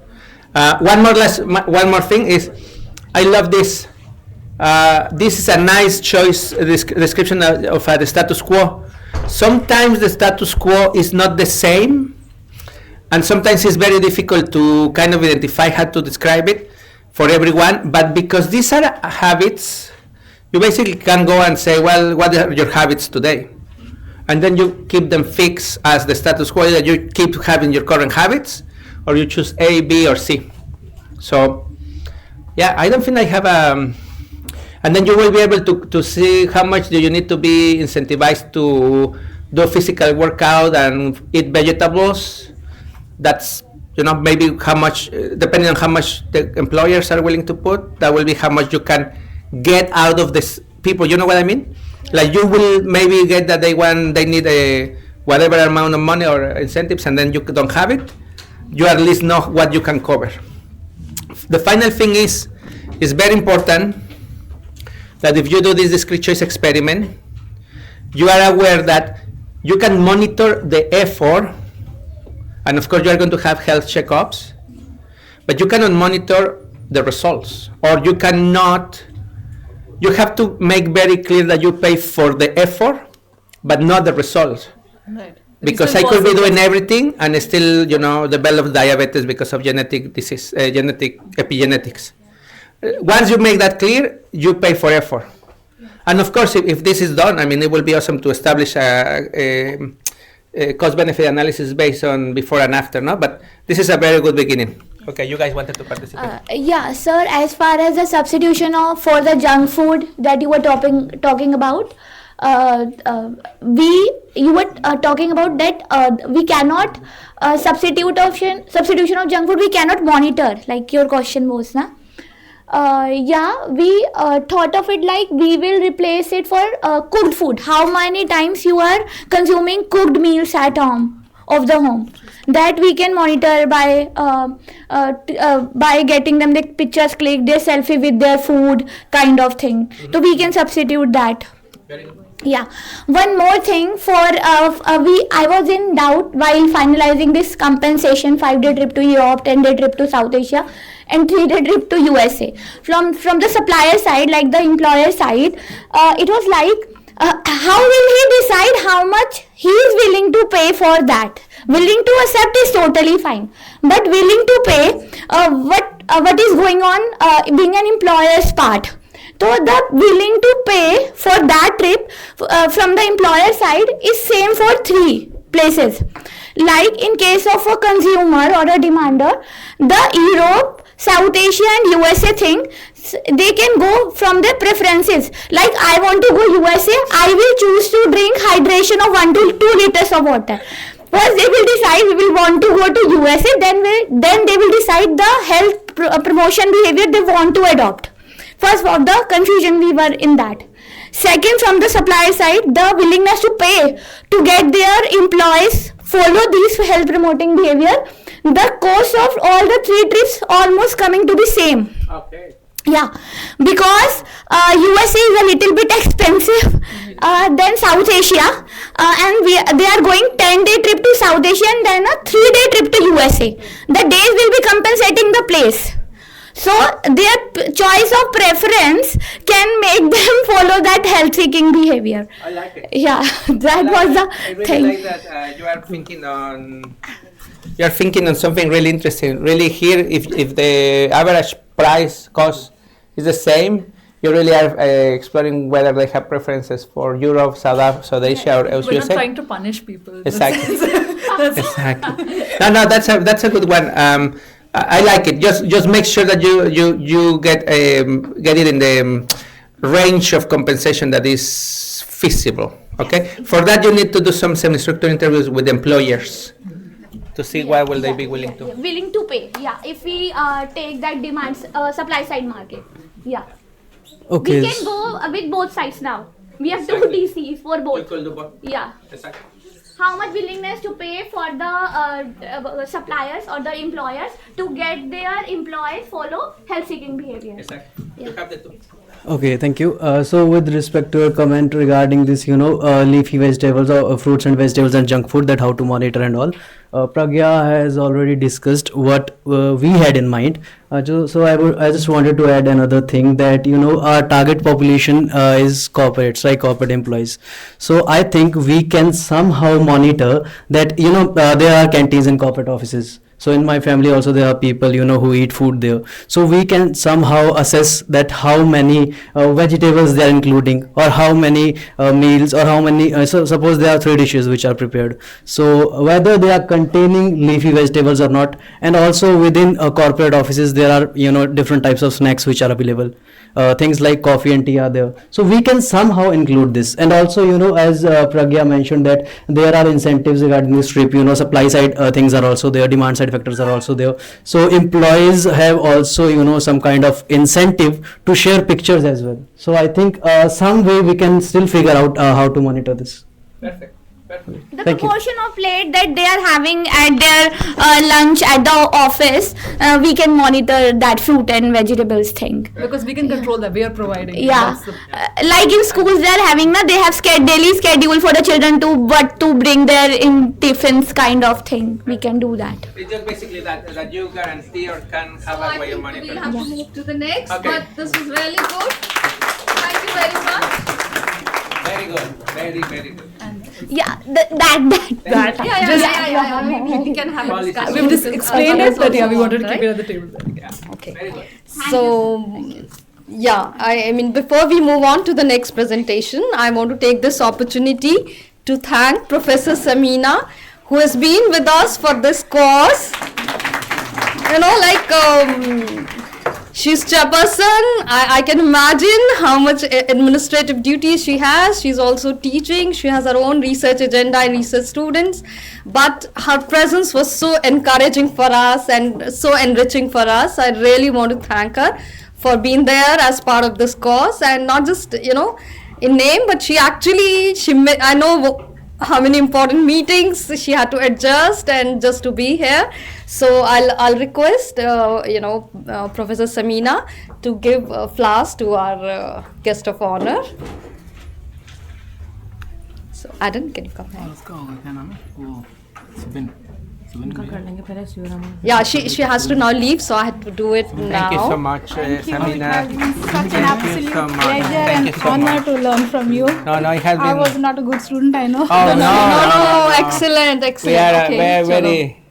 E: One more thing is, I love this. This is a nice choice description of the status quo. Sometimes the status quo is not the same, and sometimes it's very difficult to kind of identify how to describe it for everyone, but because these are habits, you basically can go and say, well, what are your habits today? And then you keep them fixed as the status quo, that you keep having your current habits, or you choose A, B, or C. So, yeah, I don't think I have and then you will be able to see how much do you need to be incentivized to do physical workout and eat vegetables. That's, you know, maybe how much, depending on how much the employers are willing to put, that will be how much you can get out of this people. You know what I mean? Like, you will maybe get that they need a whatever amount of money or incentives, and then you don't have it. You at least know what you can cover. The final thing is very important that if you do this discrete choice experiment, you are aware that you can monitor the effort, and of course you are going to have health checkups, but you cannot monitor the results, or you cannot you have to make very clear that you pay for the effort, but not the result.
J: Right.
E: Because I could be doing everything and still, develop diabetes because of genetic disease, genetic epigenetics. Once you make that clear, you pay for effort. And of course, if this is done, it will be awesome to establish a cost-benefit analysis based on before and after, no? But this is a very good beginning. Okay, you guys wanted to participate.
K: Yeah, sir, as far as the substitution for the junk food that you were talking about, you were talking about that we cannot substitution of junk food we cannot monitor, like your question was, na? We thought of it like we will replace it for cooked food. How many times you are consuming cooked meals at home of the home, that we can monitor by getting them the pictures clicked, their selfie with their food kind of thing. So we can substitute that.
E: Very good.
K: Yeah, one more thing I was in doubt while finalizing this compensation 5-day trip to Europe, 10-day trip to South Asia and 3-day trip to USA. From the supplier side, like the employer side, it was like, how will he decide how much he is willing to pay for that? Willing to accept is totally fine, but willing to pay, what is going on being an employer's part. So the willing to pay for that trip from the employer side is same for 3 places. Like in case of a consumer or a demander, the Europe, South Asia and USA thing, they can go from their preferences. Like I want to go USA, I will choose to drink hydration of 1 to 2 liters of water. First they will decide we will want to go to USA, then they will decide the health promotion behavior they want to adopt. First, for the confusion we were in that. Second, from the supplier side, the willingness to pay to get their employees follow these health promoting behavior. The cost of all the 3 trips almost coming to the same.
E: Okay.
K: Yeah, because USA is a little bit expensive than South Asia, and they are going 10-day trip to South Asia and then a 3-day trip to USA. The days will be compensating the place. So their choice of preference can make them follow that health-seeking behavior.
E: I like it.
K: Yeah, that was the
E: I really
K: thing.
E: like that you are thinking on something really interesting. Really here, if the average price cost is the same, you really are exploring whether they have preferences for Europe, South Asia, or
J: We're not
E: USA.
J: trying to punish people.
E: Exactly. Exactly. No, that's a good one. I like it. Just make sure that you get it in the range of compensation that is feasible. Okay. For that, you need to do some semi-structured interviews with employers to see what will they be willing to.
K: Willing to pay. Yeah, if we take that demand supply side market. Yeah.
F: Okay.
K: We can go with both sides now. We have 2 DCs for both. Yeah.
E: Exactly.
K: How much willingness to pay for the suppliers or the employers to get their employees follow health-seeking behavior.
E: Exactly. You have the 2.
F: Okay, thank you. So with respect to your comment regarding this, leafy vegetables or fruits and vegetables and junk food, that how to monitor and all, Pragya has already discussed what we had in mind. I just wanted to add another thing that, our target population is corporates, right? Corporate employees. So I think we can somehow monitor that, there are canteens in corporate offices. So in my family also there are people, who eat food there. So we can somehow assess that how many vegetables they are including, or how many meals, or how many, so suppose there are 3 dishes which are prepared. So whether they are containing leafy vegetables or not, and also within corporate offices there are, different types of snacks which are available. Things like coffee and tea are there. So we can somehow include this. And also, as Pragya mentioned that there are incentives regarding this trip, supply side things are also there, demand side factors are also there. So employees have also, some kind of incentive to share pictures as well. So I think some way we can still figure out how to monitor this.
E: Perfect.
K: The proportion of plate that they are having at their lunch at the office, we can monitor that fruit and vegetables thing.
J: Because we can control that, we are providing.
K: Yeah,
J: That's
K: like in schools they are having, they have daily schedule for the children to what to bring there in tiffins kind of thing. We can do that.
E: It's just basically that you guarantee or can have
D: So
E: a
D: I
E: way of
D: think
E: monitoring.
D: we'll have to move to the next,
E: Okay.
D: but this was really good. Thank you very much.
E: Very good. Very, very good.
K: Yeah, that.
D: We can have a
E: Policy.
D: discussion.
J: We've just explained it, but yeah, we wanted to keep it
D: Right?
J: at the table then.
E: Okay. Very good.
L: So, yeah, I mean, before we move on to the next presentation, I want to take this opportunity to thank Professor Samina, who has been with us for this course. You know, she's chairperson. I can imagine how much administrative duties she has. She's also teaching. She has her own research agenda and research students. But her presence was so encouraging for us and so enriching for us. I really want to thank her for being there as part of this course, and not just, you know, in name, but I know how many important meetings she had to adjust and just to be here. So I'll request Professor Samina to give flowers to our guest of honor. So Adam, can you come here? Yeah, she has to now leave, so I had to do it now.
E: Thank you so much, Samina.
H: It has been such an absolute
E: so much.
H: pleasure
E: Thank
H: and
E: you so
H: honor
E: much.
H: to learn from you.
E: No, it has
H: I
E: been.
H: was not a good student, I know.
E: Oh, no.
L: Excellent.
E: We are
L: Okay,
E: very,
L: chalo.
E: very.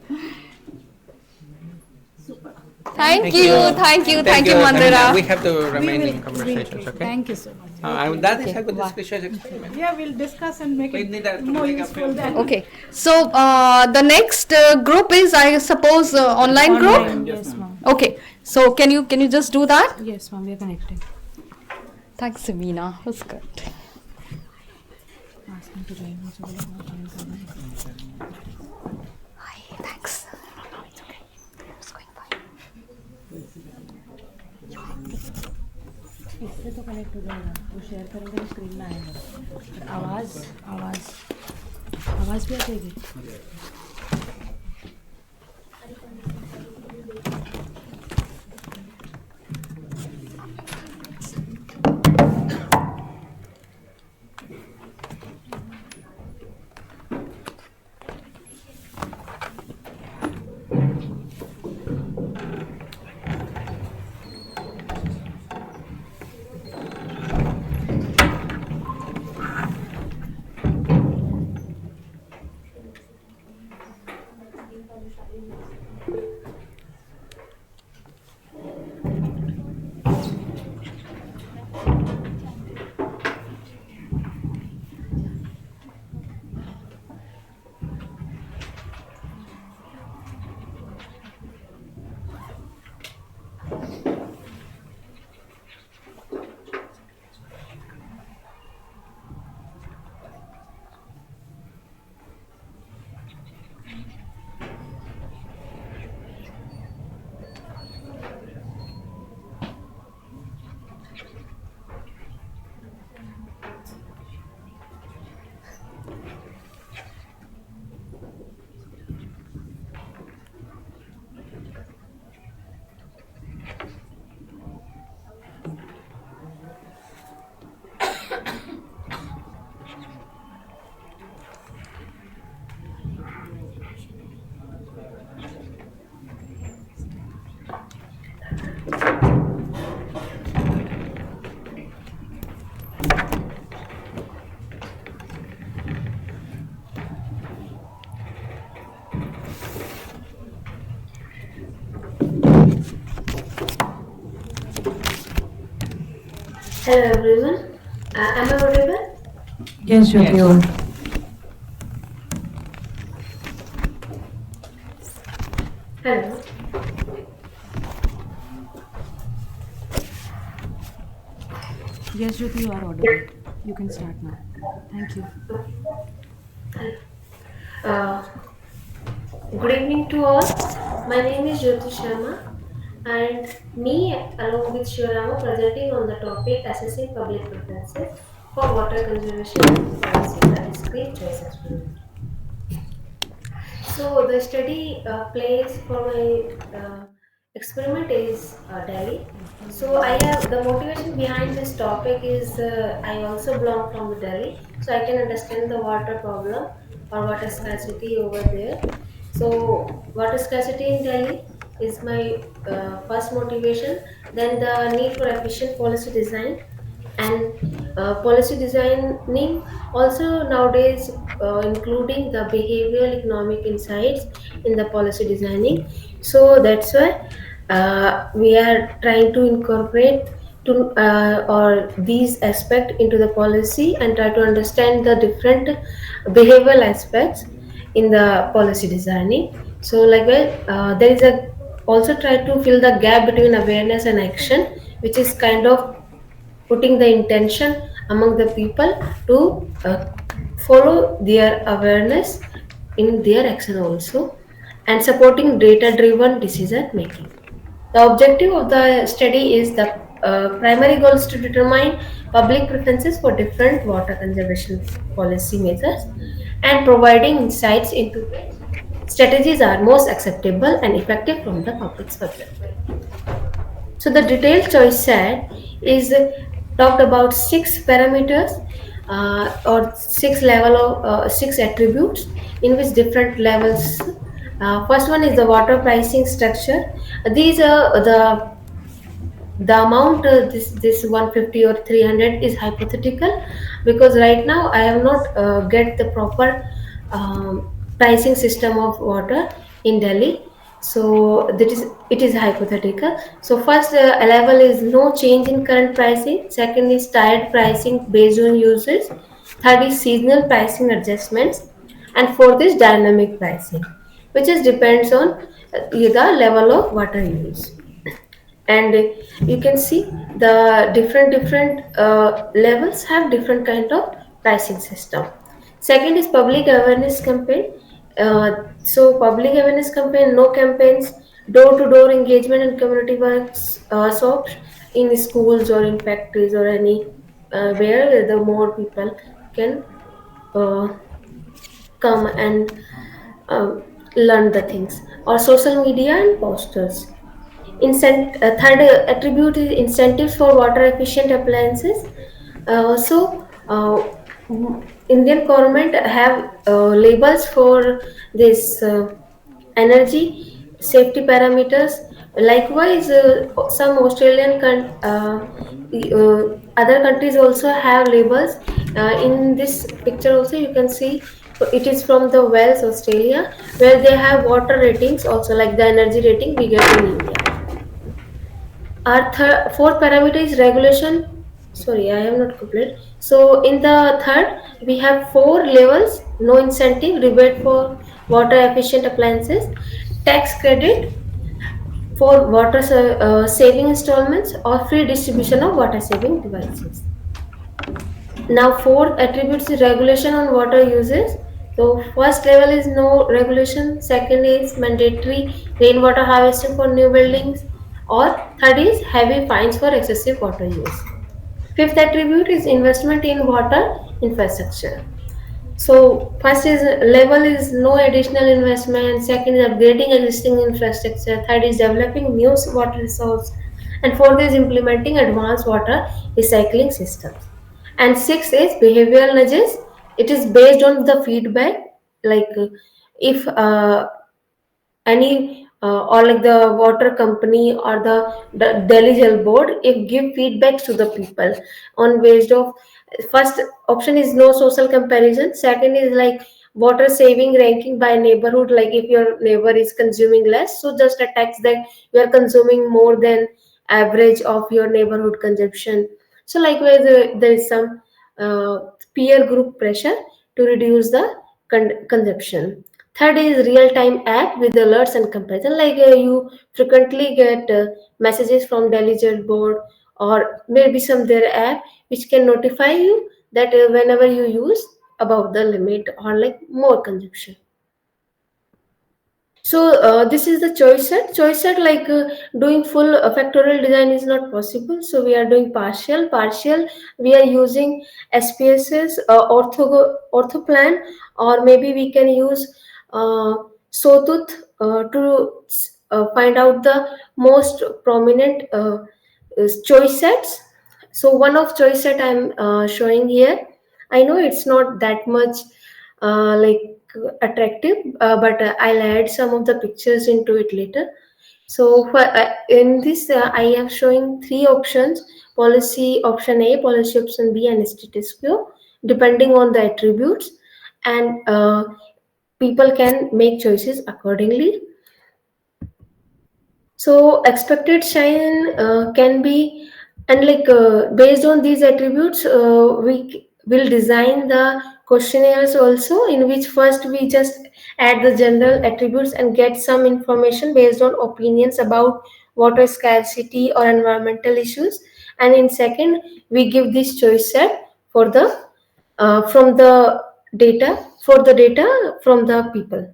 L: Thank you, Mandira.
E: We have to remain in conversations, okay?
H: Thank you so much.
E: That is a good discussion experiment.
H: Yeah, we'll discuss and make
E: We
H: it
E: need to
H: more
E: make a
H: useful
E: film.
H: then.
L: Okay, so the next group is, I suppose, online group.
H: Yes, ma'am.
L: Okay, so can you just do that?
H: Yes, ma'am, we are connecting.
L: Thanks, Samina. That's good. Hi, thanks. No, it's okay. It's going fine.
M: इससे तो connect हो जाएगा, वो share करेंगे तो screen में आएगा। आवाज़ भी आ जाएगी।
N: Hello everyone. Am I audible?
M: Yes, Jyoti. Yes.
N: Hello.
M: Yes, Jyoti, you are audible. You can start now. Thank you.
N: Good evening to all. My name is Jyoti Sharma, and me along with Shivarama presenting on the topic assessing public preferences for water conservation and policy, that is Discrete Choice experiment. So the study place for my experiment is Delhi. So I have the motivation behind this topic is I also belong from Delhi, so I can understand the water problem or water scarcity over there. So water scarcity in Delhi is my first motivation. Then the need for efficient policy design And policy designing also nowadays including the behavioral economic insights in the policy designing. So that's why we are trying to incorporate to or these aspects into the policy and try to understand the different behavioral aspects in the policy designing. So like well, there is a also try to fill the gap between awareness and action, which is kind of putting the intention among the people to follow their awareness in their action also, and supporting data driven decision making. The objective of the study is the primary goal is to determine public preferences for different water conservation policy methods and providing insights into which strategies are most acceptable and effective from the public's perspective. So the detailed choice set is talked about six parameters or six level of six attributes in which different levels. First one is the water pricing structure. These are the amount this 150 or 300 is hypothetical, because right now I have not get the proper pricing system of water in Delhi. So that is it is hypothetical. So first level is no change in current pricing. Second is tiered pricing based on usage. Third is seasonal pricing adjustments, and fourth is dynamic pricing, which is depends on the level of water use. And you can see the different levels have different kind of pricing system. Second is public awareness campaign. So public awareness campaign, no campaigns, door to door engagement and community works shops in schools or in factories or any where the more people can uh, come and learn the things, or social media and posters. Third attribute is incentives for water efficient appliances. Indian government have labels for this energy safety parameters. Likewise, some other countries also have labels. In this picture also you can see it is from the Wales, Australia, where they have water ratings also like the energy rating we get in India. Our fourth parameter is regulation. Sorry, I have not completed. So in the third, we have four levels: no incentive, rebate for water efficient appliances, tax credit for water saving installments, or free distribution of water saving devices. Now, fourth attributes is regulation on water uses. So, first level is no regulation. Second is mandatory rainwater harvesting for new buildings. Or third is heavy fines for excessive water use. Fifth attribute is investment in water infrastructure. So first is level is no additional investment. Second is upgrading existing infrastructure. Third is developing new water resource, and fourth is implementing advanced water recycling systems. And sixth is behavioral nudges. It is based on the feedback, like if any or like the water company or the Delhi Jal board, if give feedbacks to the people on based of first option is no social comparison. Second is like water saving ranking by neighborhood, like if your neighbor is consuming less, so just a tax that you are consuming more than average of your neighborhood consumption. So likewise there is some uh, peer group pressure to reduce the consumption. Third is real-time app with alerts and comparison. Like you frequently get messages from Delhi Jet Board or maybe some their app which can notify you that whenever you use above the limit or like more consumption. So this is the choice set. Choice set like doing full factorial design is not possible. So we are doing partial. Partial we are using SPSS, orthoplan, or maybe we can use sawtooth to find out the most prominent choice sets. So one of choice set I'm showing here. I know it's not that much like attractive, but I'll add some of the pictures into it later. So for in this, I am showing three options: policy option A, policy option B, and status quo, depending on the attributes, and people can make choices accordingly. So expected sign can be, and based on these attributes, we will design the questionnaires also, in which first we just add the general attributes and get some information based on opinions about water scarcity or environmental issues, and in second we give this choice set for the from the data for the data from the people.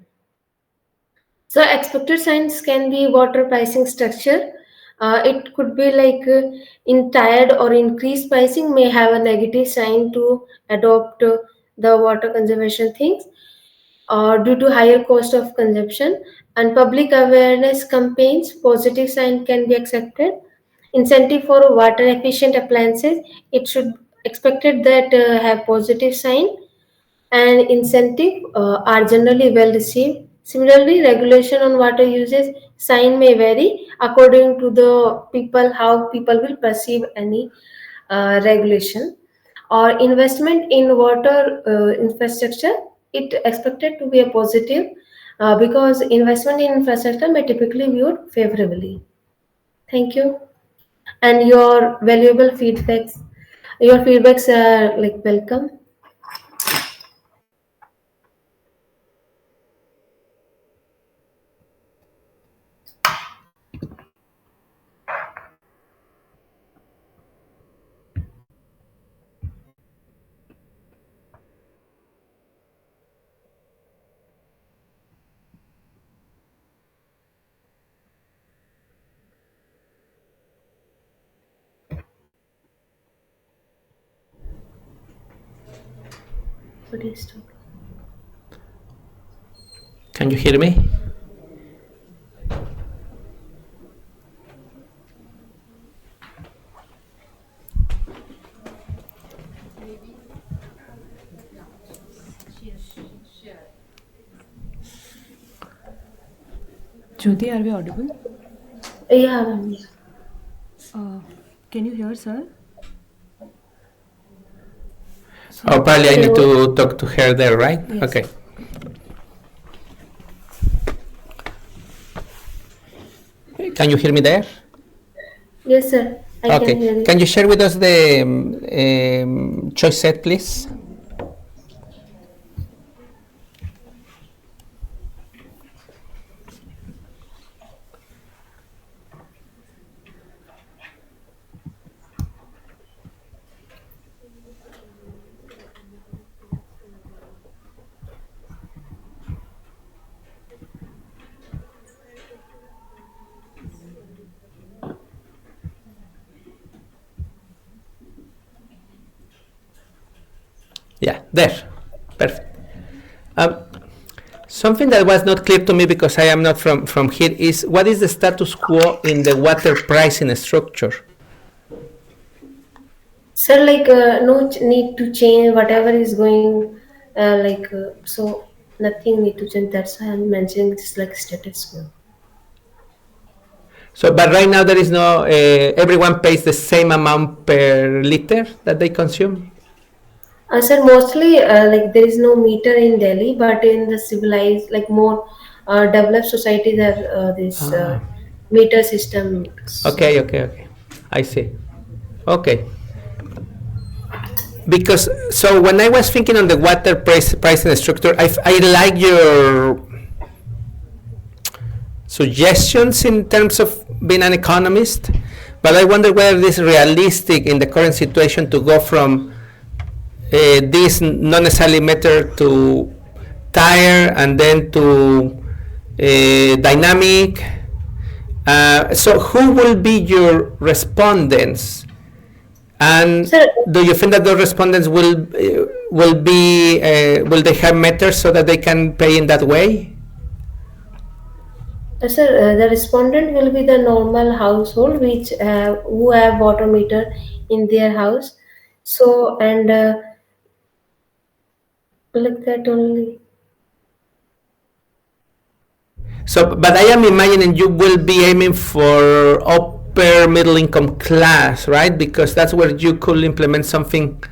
N: So expected signs can be water pricing structure. It could be in tired or increased pricing may have a negative sign to adopt the water conservation things, or due to higher cost of consumption. And public awareness campaigns, positive sign can be accepted. Incentive for water efficient appliances, it should expected that have positive sign, and incentive are generally well received. Similarly, regulation on water uses sign may vary according to the people, how people will perceive any regulation. Or investment in water infrastructure, it expected to be a positive because investment in infrastructure may typically viewed favorably. Thank you. And your valuable feedbacks are welcome. What is to?
E: Can you hear me?
M: Jyoti, are we audible?
N: Yeah, ma'am.
M: Can you hear, sir?
E: Oh, probably I need to talk to her there, right?
M: Yes.
E: Okay. Can you hear me there?
N: Yes, sir. I
E: Okay.
N: can hear you.
E: Can you share with us the choice set, please? Yeah, there. Perfect. Something that was not clear to me because I am not from here is what is the status quo in the water pricing structure?
N: Sir, no need to change whatever is going, so nothing need to change. That's why I'm mentioning this like status quo.
E: So, but right now there is no, everyone pays the same amount per liter that they consume?
N: Sir, mostly there is no meter in Delhi, but in the civilized, more developed societies have this meter system.
E: Okay, okay, okay. I see. Okay. Because, so when I was thinking on the water pricing structure, I like your suggestions in terms of being an economist, but I wonder whether it is realistic in the current situation to go from this not necessarily matter to tire and then to dynamic. So who will be your respondents? And do you think that the respondents will they have meters so that they can pay in that way?
N: Sir, the respondent will be the normal household which who have water meter in their house. So and like that only.
E: So, but I am imagining you will be aiming for upper middle income class, right? Because that's where you could implement something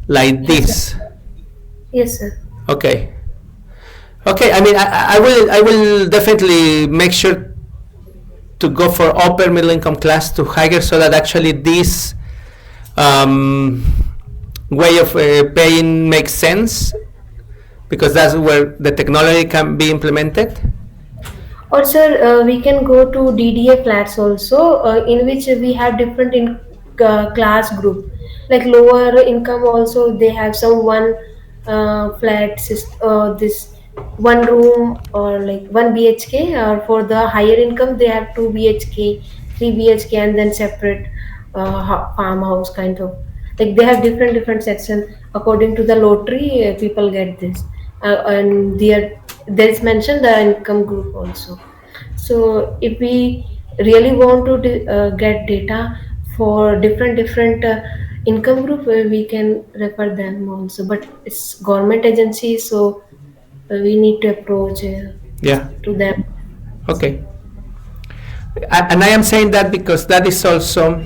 E: like this.
N: Yes, sir.
E: Okay. Okay. I mean, I will definitely make sure to go for upper middle income class to higher, so that actually this way of paying makes sense, because that's where the technology can be implemented.
N: Or sir, we can go to DDA flats also, in which we have different class group. Like lower income also, they have some one flat this one room or like 1 BHK. Or for the higher income, they have 2 BHK, 3 BHK, and then separate farmhouse kind of. Like they have different section according to the lottery. People get this, and there is mentioned the income group also. So if we really want to get data for different income group, we can refer them also. But it's government agency, so we need to approach
E: Yeah.
N: to them.
E: Okay. And I am saying that because that is also,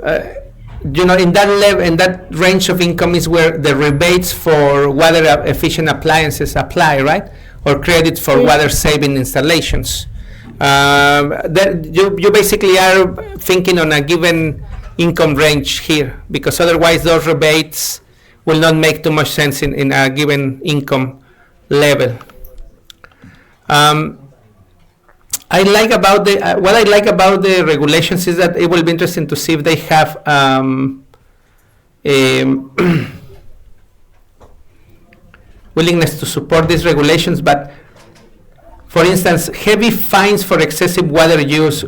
E: in that level, in that range of income is where the rebates for water efficient appliances apply, right? Or credits for water saving installations. That you basically are thinking on a given income range here, because otherwise those rebates will not make too much sense in a given income level. I like about the what I like about the regulations is that it will be interesting to see if they have willingness to support these regulations. But for instance, heavy fines for excessive water use.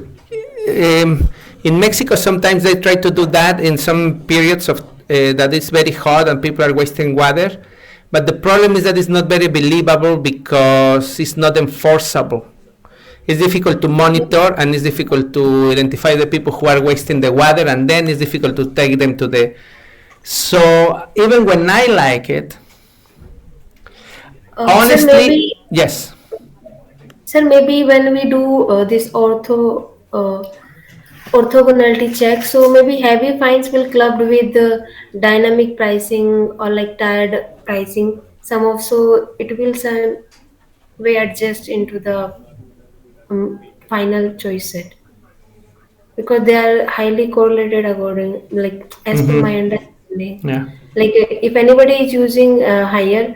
E: In Mexico, sometimes they try to do that in some periods of that it's very hot and people are wasting water. But the problem is that it's not very believable because it's not enforceable. It's difficult to monitor, and it's difficult to identify the people who are wasting the water, and then it's difficult to take them to the. So even when I like it, honestly,
N: sir, maybe,
E: yes.
N: Sir, maybe when we do this orthogonality check, so maybe heavy fines will clubbed with the dynamic pricing or like tiered pricing. Some of so it will some way adjust into the final choice set, because they are highly correlated according, like as per my understanding.
E: Yeah.
N: Like if anybody is using higher,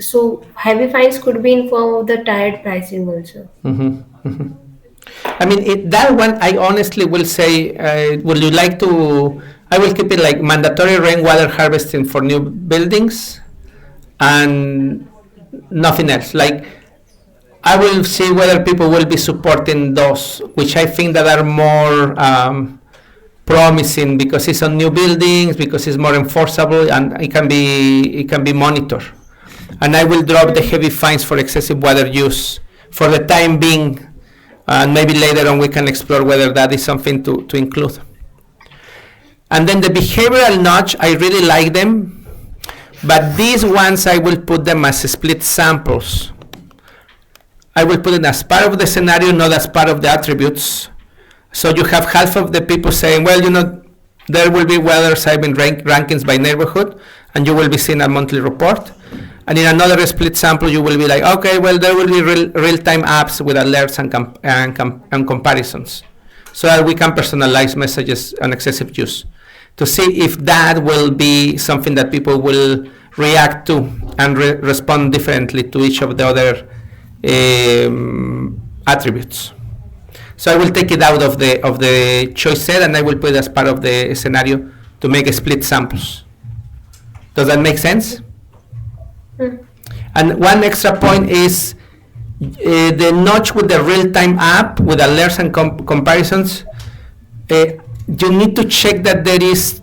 N: so heavy fines could be in form of the tiered pricing also.
E: I mean, that one, I honestly will say, would you like to? I will keep it like mandatory rainwater harvesting for new buildings, and nothing else. Like, I will see whether people will be supporting those, which I think that are more promising, because it's on new buildings, because it's more enforceable, and it can be monitored. And I will drop the heavy fines for excessive water use for the time being, and maybe later on we can explore whether that is something to include. And then the behavioral nudge, I really like them, but these ones I will put them as split samples. I will put it as part of the scenario, not as part of the attributes. So you have half of the people saying, well, there will be water saving rankings by neighborhood, and you will be seeing a monthly report. And in another split sample, you will be like, okay, well, there will be real-time apps with alerts and comparisons, so that we can personalize messages on excessive use, to see if that will be something that people will react to and respond differently to each of the other attributes. So I will take it out of the choice set, and I will put it as part of the scenario to make split samples. Does that make sense? And one extra point is the notch with the real-time app with alerts and comparisons. You need to check that there is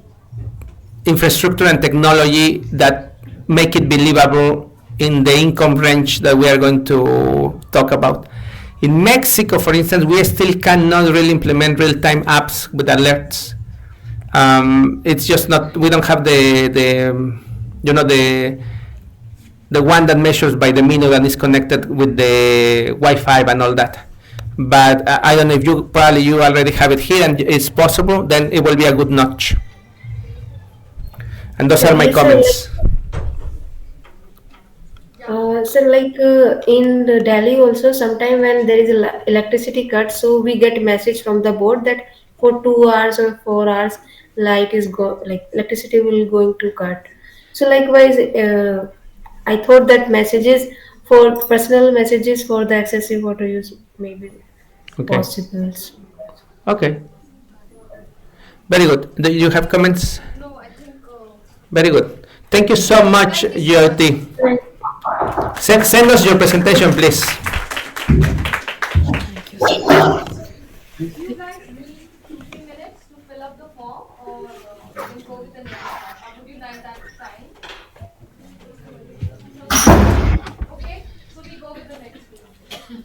E: infrastructure and technology that make it believable in the income range that we are going to talk about. In Mexico, for instance, we still cannot really implement real-time apps with alerts. It's just not. We don't have the the one that measures by the minute and is connected with the Wi-Fi and all that. But I don't know if you already have it here and it's possible, then it will be a good notch. And those are my
N: Yes, sir.
E: comments.
N: In the Delhi also, sometime when there is electricity cut, so we get message from the board that for 2 hours or 4 hours, light is electricity will going to cut. So likewise, I thought that messages for personal messages for the excessive water use may be
E: Okay.
N: possible.
E: Okay. Very good. Do you have comments?
D: No, I think.
E: Very good. Thank you so much, Jyoti. Send us your presentation, please.
D: Do you guys need 2-3 minutes to fill up the form, or you can go with the next one? Or would you like that time? Okay, so we go with the next one.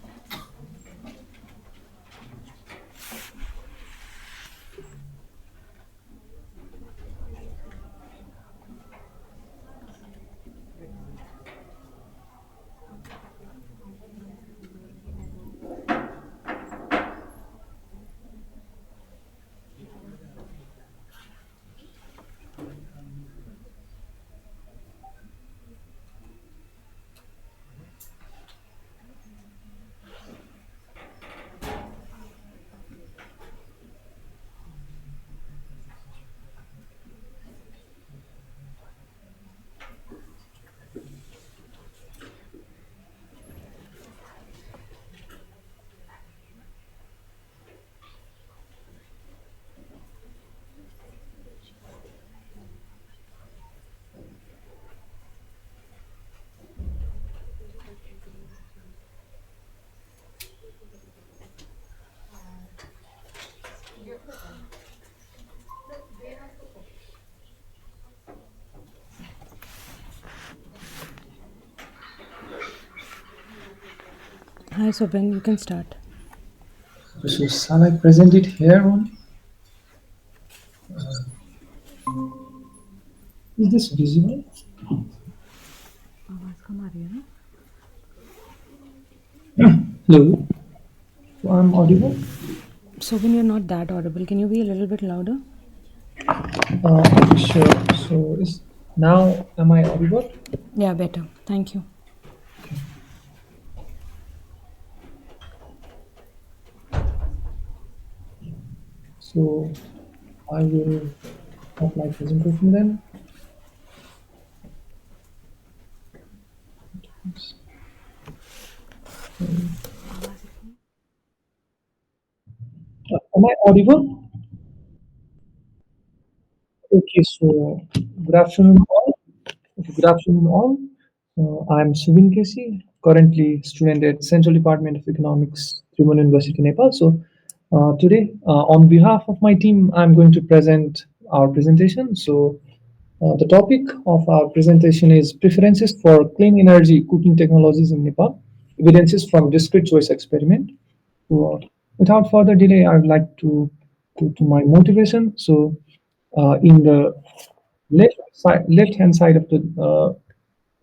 M: Hi, Sobhan, you can start.
O: So shall I present it here only? Is this visible?
M: आवाज कम आ रही है ना?
O: Hello. So I'm audible?
M: Sobhan, you're not that audible. Can you be a little bit louder?
O: Sure. So now am I audible?
M: Yeah, better. Thank you.
O: So I will start my presentation then. Am I audible? Okay, so good afternoon all. Good afternoon all. I'm Subin Kesi, currently student at Central Department of Economics, Tribhuvan University, Nepal. So today, on behalf of my team, I'm going to present our presentation. So the topic of our presentation is preferences for clean energy cooking technologies in Nepal, evidences from discrete choice experiment. So, without further delay, I would like to go to my motivation. So in the left hand side of the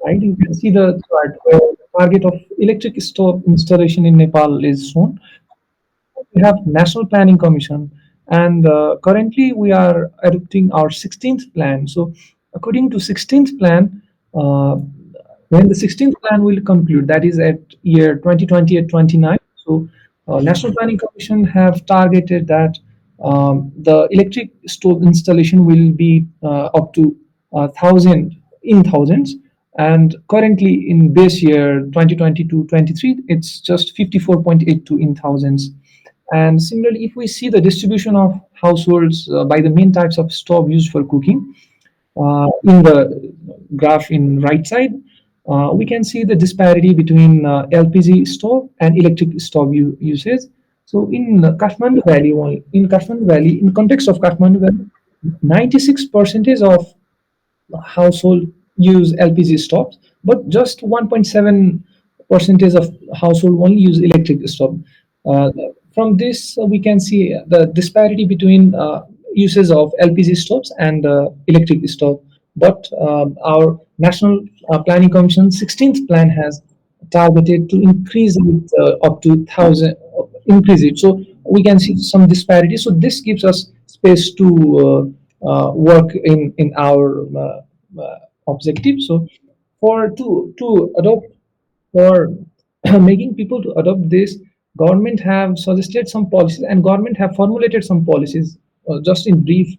O: slide, you can see the chart where the target of electric stove installation in Nepal is shown. We have National Planning Commission, and currently we are adopting our 16th plan. So according to 16th plan, uh, when the 16th plan will conclude, that is at year 2028-29. So National Planning Commission have targeted that the electric stove installation will be up to thousand in thousands, and currently in base year 2022-23 it's just 54.82 in thousands. And similarly, if we see the distribution of households by the main types of stove used for cooking, in the graph in right side, we can see the disparity between LPG stove and electric stove usage. So in Kathmandu Valley, in context of Kathmandu Valley, 96% of household use LPG stoves, but just 1.7 percentage of household only use electric stove. Uh, from this, we can see the disparity between uses of LPG stoves and electric stove. But our National Planning Commission 16th plan has targeted to increase it up to 1,000, increase it. So we can see some disparity. So this gives us space to work in our objective. So for to adopt for making people to adopt this, government have suggested some policies and government have formulated some policies. Just in brief,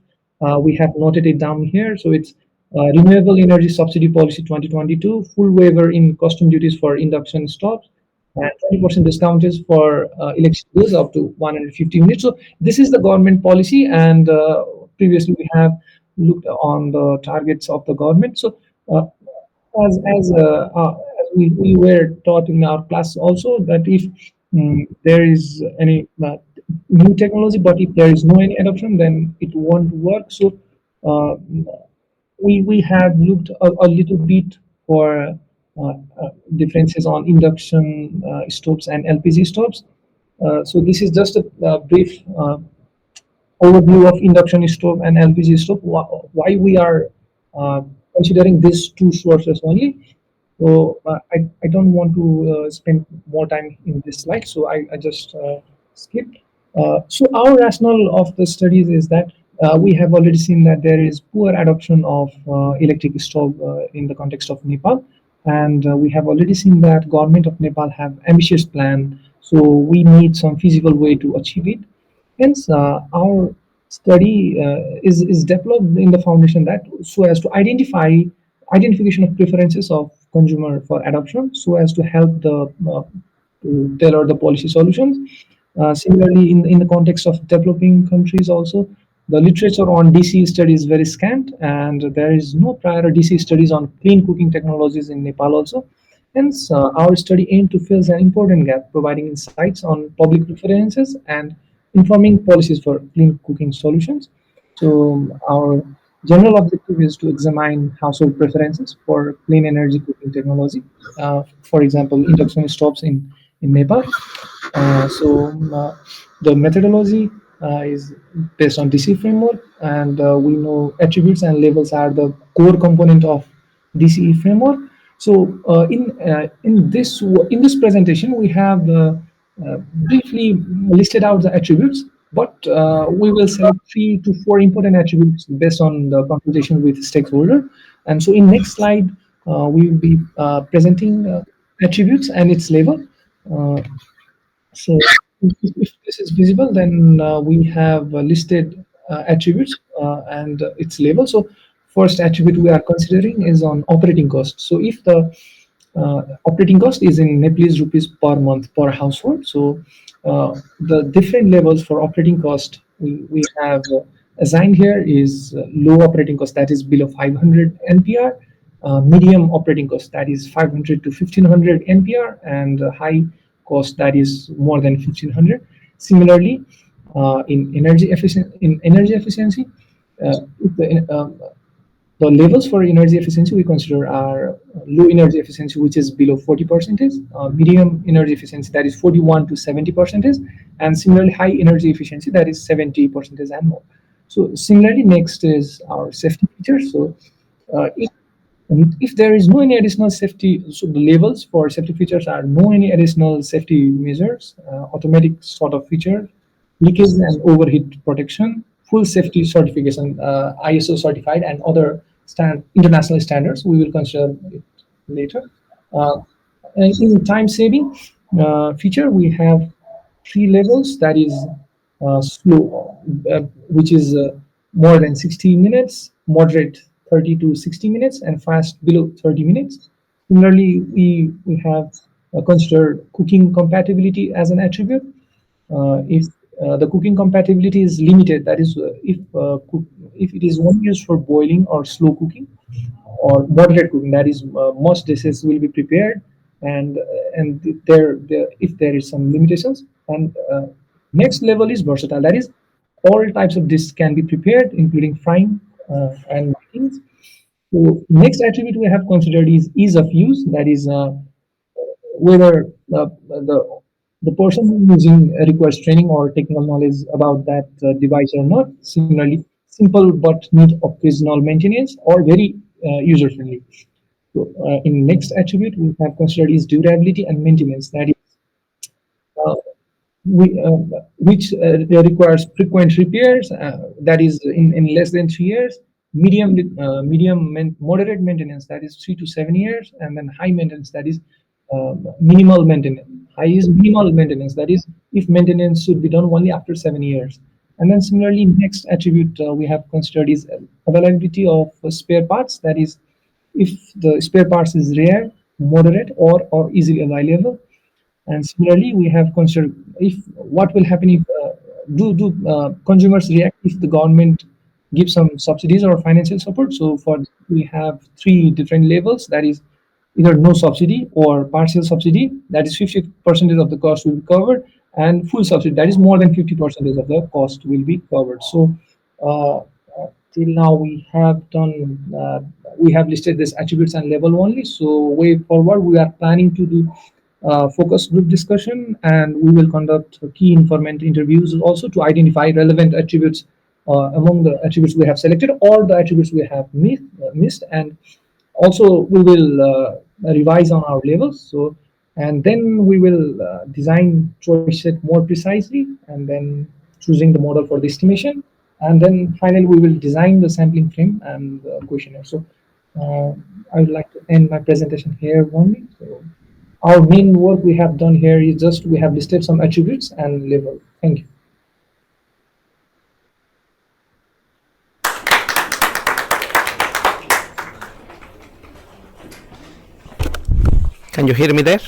O: we have noted it down here. So it's renewable energy subsidy policy 2022, full waiver in custom duties for induction stoves, and 20% discounted for election bills up to 150 units. So this is the government policy, and previously we have looked on the targets of the government. So as we were taught in our class also, that if there is any new technology, but if there is no any adoption, then it won't work. So uh, we have looked a little bit for differences on induction stoves and LPG stoves. So this is just a brief overview of induction stove and LPG stove, why we are uh, considering these two sources only. So I don't want to spend more time in this slide, so I just skipped. So our rationale of the studies is that we have already seen that there is poor adoption of electric stove in the context of Nepal, and we have already seen that government of Nepal have ambitious plan. So we need some feasible way to achieve it. Hence, our study is developed in the foundation that so as to identification of preferences of consumer for adoption, so as to help the to tailor the policy solutions. Similarly, in the context of developing countries, also the literature on DC study is very scant, and there is no prior DC studies on clean cooking technologies in Nepal also. Hence, our study aimed to fill an important gap, providing insights on public preferences and informing policies for clean cooking solutions. So, our general objective is to examine household preferences for clean energy cooking technology. For example, induction stoves in Nepal. The methodology is based on DC framework, and we know attributes and labels are the core component of DCE framework. So in this presentation, we have briefly listed out the attributes, but we will select 3 to 4 important attributes based on the consultation with stakeholder. And so in next slide, we will be presenting attributes and its label. Uh, so if this is visible, then we have listed attributes and its label. So first attribute we are considering is on operating cost. So if the operating cost is in Nepalese rupees per month per household, so the different levels for operating cost we have assigned here is low operating cost, that is below 500 NPR, medium operating cost, that is 500 to 1500 NPR, and high cost, that is more than 1500. Similarly, in energy efficiency, if the levels for energy efficiency we consider are low energy efficiency, which is below 40 percentage, medium energy efficiency, that is 41 to 70 percentage, and similarly high energy efficiency, that is 70 percentage and more. So similarly, next is our safety features. So if there is no any additional safety, so the levels for safety features are no any additional safety measures, automatic sort of feature, leakage and overheat protection, full safety certification, ISO certified, and other international standards. We will consider it later. Uh, and in time saving feature, we have 3 levels, that is slow, which is more than 60 minutes, moderate 30 to 60 minutes, and fast below 30 minutes. Similarly, we have considered cooking compatibility as an attribute. If the cooking compatibility is limited, that is, if it is only used for boiling or slow cooking, or moderate cooking, that is, most dishes will be prepared, and if there is some limitations. And next level is versatile, that is, all types of dishes can be prepared, including frying and baking. So next attribute we have considered is ease of use, that is, whether the person using requires training or technical knowledge about that device or not. Similarly, simple but need occasional maintenance, or very user friendly. So, in next attribute we have considered is durability and maintenance. That is uh, which requires frequent repairs, that is in less than 3 years, moderate maintenance, that is 3 to 7 years, and then high maintenance, that is minimal maintenance. High is minimal maintenance, that is if maintenance should be done only after 7 years. And then similarly, next attribute we have considered is availability of spare parts, that is if the spare parts is rare, moderate, or easily available. And similarly, we have considered if what will happen if do consumers react if the government gives some subsidies or financial support. So for we have three different levels. That is either no subsidy or partial subsidy. That is 50% of the cost will be covered, and full subsidy. That is more than 50% of the cost will be covered. So uh, till now we have listed these attributes and level only. So way forward, we are planning to do focus group discussion, and we will conduct key informant interviews also to identify relevant attributes among the attributes we have selected or the attributes we have missed. And also we will revise on our levels. So and then we will design choice set more precisely, and then choosing the model for the estimation, and then finally we will design the sampling frame and the questionnaire. So uh, I would like to end my presentation here only. So our main work we have done here is just we have listed some attributes and label. Thank you.
E: Can you hear me there?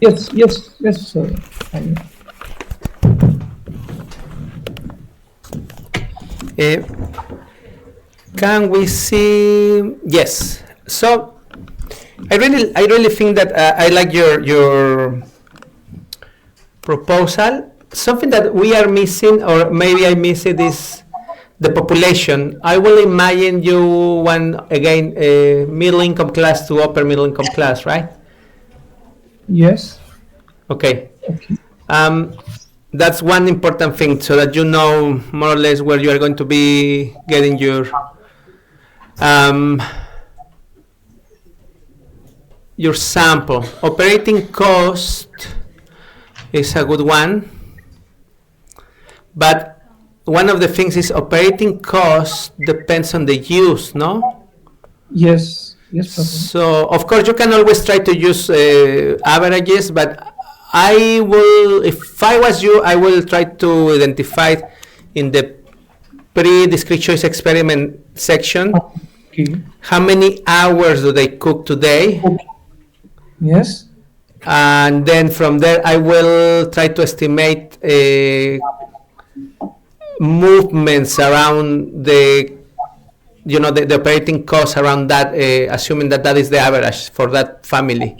O: Yes, sir.
E: Uh, can we see? Yes. So I really think that I like your proposal. Something that we are missing, or maybe I miss it, is the population. I will imagine you want again a middle income class to upper middle income class, right?
O: Yes.
E: Okay. That's one important thing, so that you know more or less where you are going to be getting your sample. Operating cost is a good one, but one of the things is operating cost depends on the use, no?
O: Yes. Professor.
E: So of course you can always try to use averages, but I will, if I was you, I will try to identify in the pre-discrete choice experiment section how many hours do they cook today.
O: Yes.
E: And then from there I will try to estimate movements around the operating cost around that, assuming that is the average for that family.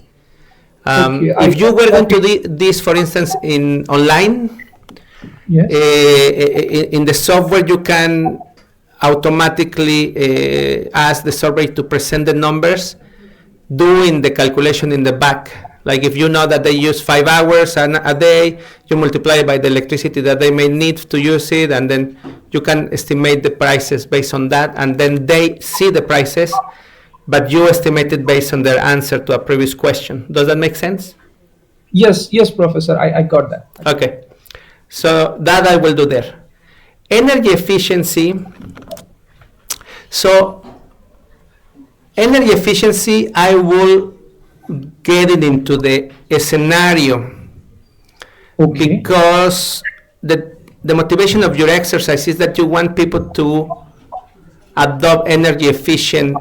E: If you were going to do this, for instance, in online,
O: yes.
E: In the software you can automatically ask the survey to present the numbers, doing the calculation in the back. Like if you know that they use 5 hours a day, you multiply by the electricity that they may need to use it, and then you can estimate the prices based on that, and then they see the prices, but you estimate it based on their answer to a previous question. Does that make sense?
O: Yes, Professor, I got that.
E: Okay, so that I will do there. Energy efficiency. So energy efficiency, I will get it into the scenario, because the motivation of your exercise is that you want people to adopt energy efficient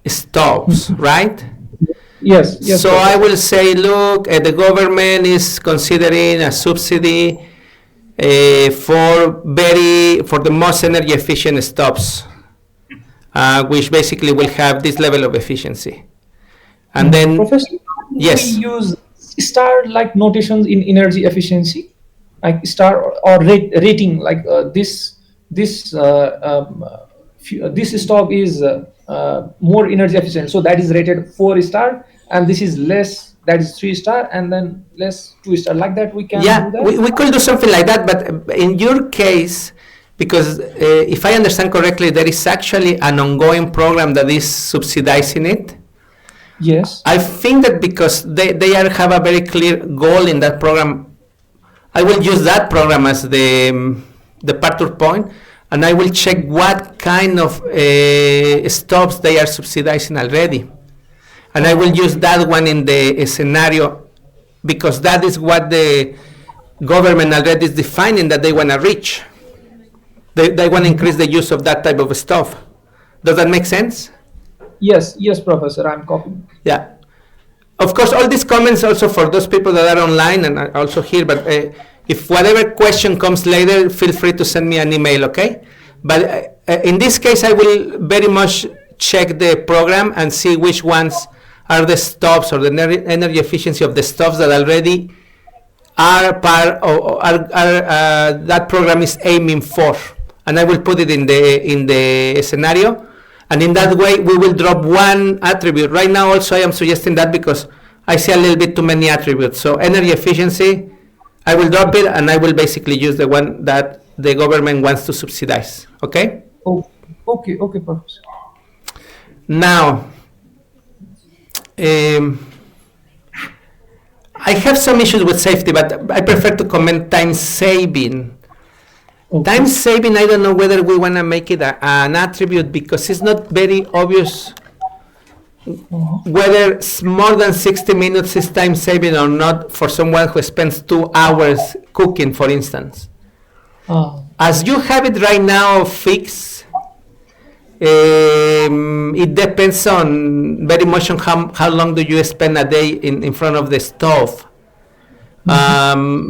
E: stoves, right?
O: Yes.
E: So I will say, look, the government is considering a subsidy for the most energy efficient stoves, which basically will have this level of efficiency. And then,
O: Professor,
E: yes,
O: we use star-like notations in energy efficiency, like star or rating, like this stove is more energy efficient, so that is rated 4-star, and this is less, that is 3-star, and then less 2-star. Like that, we can do that.
E: we could do something like that. But in your case, because if I understand correctly, there is actually an ongoing program that is subsidizing it.
O: Yes.
E: I think that because have a very clear goal in that program, I will use that program as the departure point, and I will check what kind of stops they are subsidizing already. And I will use that one in the scenario, because that is what the government already is defining that they want to reach. They want to increase the use of that type of stuff. Does that make sense?
O: Yes, Professor, I'm copying.
E: Yeah. Of course, all these comments also for those people that are online and are also here, but if whatever question comes later, feel free to send me an email, okay? But in this case, I will very much check the program and see which ones are the stops or the energy efficiency of the stops that already are part or that program is aiming for. And I will put it in the scenario. And in that way, we will drop one attribute. Right now, also, I am suggesting that because I see a little bit too many attributes. So energy efficiency, I will drop it, and I will basically use the one that the government wants to subsidize. Okay?
O: Oh, okay, Professor.
E: Now, I have some issues with safety, but I prefer to comment time saving. Okay. Time saving, I don't know whether we want to make it an attribute, because it's not very obvious whether more than 60 minutes is time saving or not for someone who spends 2 hours cooking, for instance. As you have it right now fixed, it depends on very much on how long do you spend a day in front of the stove.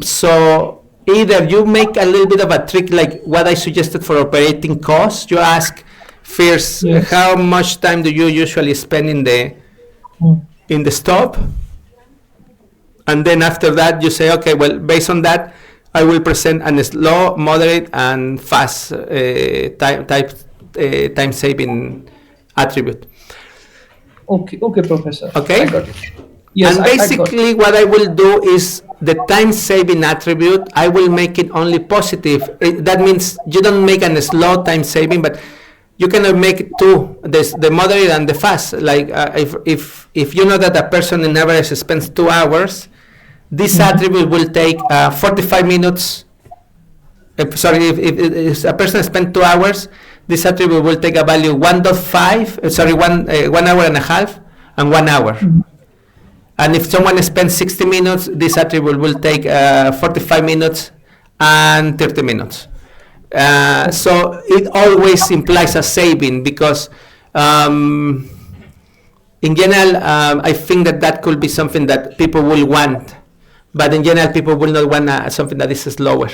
E: So either you make a little bit of a trick like what I suggested for operating costs. You ask first, how much time do you usually spend in the stove? And then after that you say, okay, well, based on that, I will present a slow, moderate, and fast time saving attribute.
O: Okay, Professor.
E: Okay.
O: I got it. Yes,
E: and basically what I will do is the time saving attribute, I will make it only positive. That means you don't make a slow time saving, but you cannot make two, the moderate and the fast. Like if you know that a person in average spends 2 hours, this attribute will take 45 minutes. If a person spends 2 hours, this attribute will take a value 1.5, 1 hour and a half, and 1 hour. And if someone spends 60 minutes, this attribute will take 45 minutes and 30 minutes. So it always implies a saving, because in general, I think that could be something that people will want. But in general, people will not want something that is slower.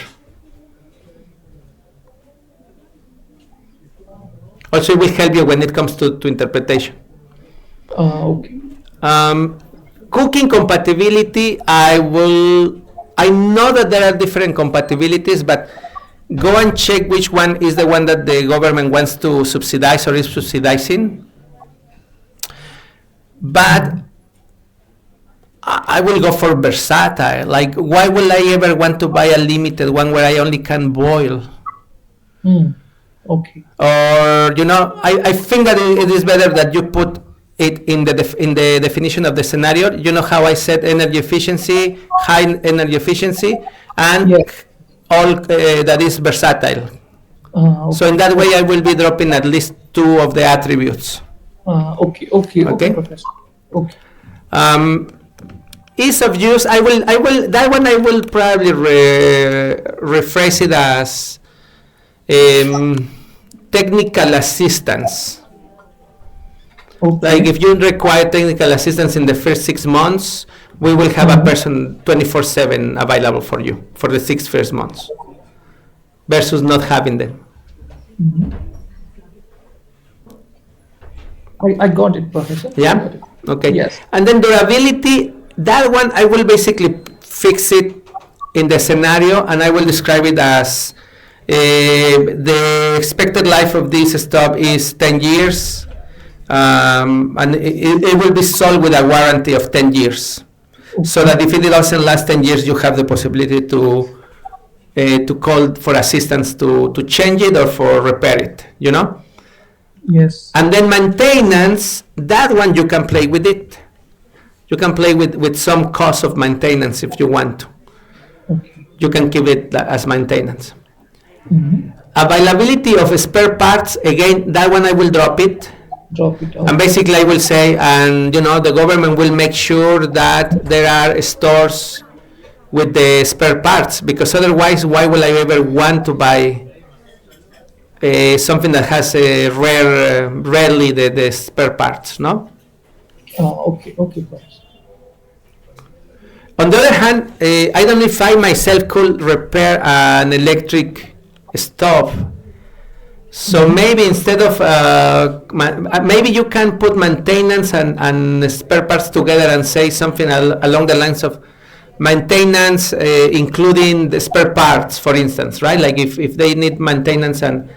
E: Also, it will help you when it comes to interpretation.
O: Okay.
E: Cooking compatibility, I know that there are different compatibilities, but go and check which one is the one that the government wants to subsidize or is subsidizing. But I will go for versatile. Like, why will I ever want to buy a limited one where I only can boil?
O: Okay.
E: Or, I think that it is better that you put it in the definition of the scenario. You know how I said energy efficiency, high energy efficiency, and all that is versatile.
O: Okay.
E: So in that way, I will be dropping at least 2 of the attributes.
O: Okay, Professor. Okay.
E: Ease of use, I will probably rephrase it as technical assistance.
O: Okay.
E: Like if you require technical assistance in the first 6 months, we will have a person 24/7 available for you for the 6 first months, versus not having them.
O: I got it, Professor.
E: Yeah? Okay.
O: Yes.
E: And then durability, that one I will basically fix it in the scenario, and I will describe it as the expected life of this stove is 10 years, and it will be sold with a warranty of 10 years. So that if it doesn't last 10 years, you have the possibility to to call for assistance to change it or for repair it, you know?
O: Yes.
E: And then maintenance, that one you can play with it. You can play with some cost of maintenance if you want to.
O: Okay.
E: You can keep it as maintenance.
O: Mm-hmm.
E: Availability of spare parts, again, that one I will drop it.
O: Drop it.
E: And basically I will say, and you know, the government will make sure that there are stores with the spare parts, because otherwise why will I ever want to buy something that has rarely the spare parts, no?
O: Oh, okay, Professor.
E: On the other hand, I don't know if I myself could repair an electric stove. So maybe instead of, maybe you can put maintenance and spare parts together and say something along the lines of maintenance, including the spare parts, for instance, right? Like if they need maintenance, and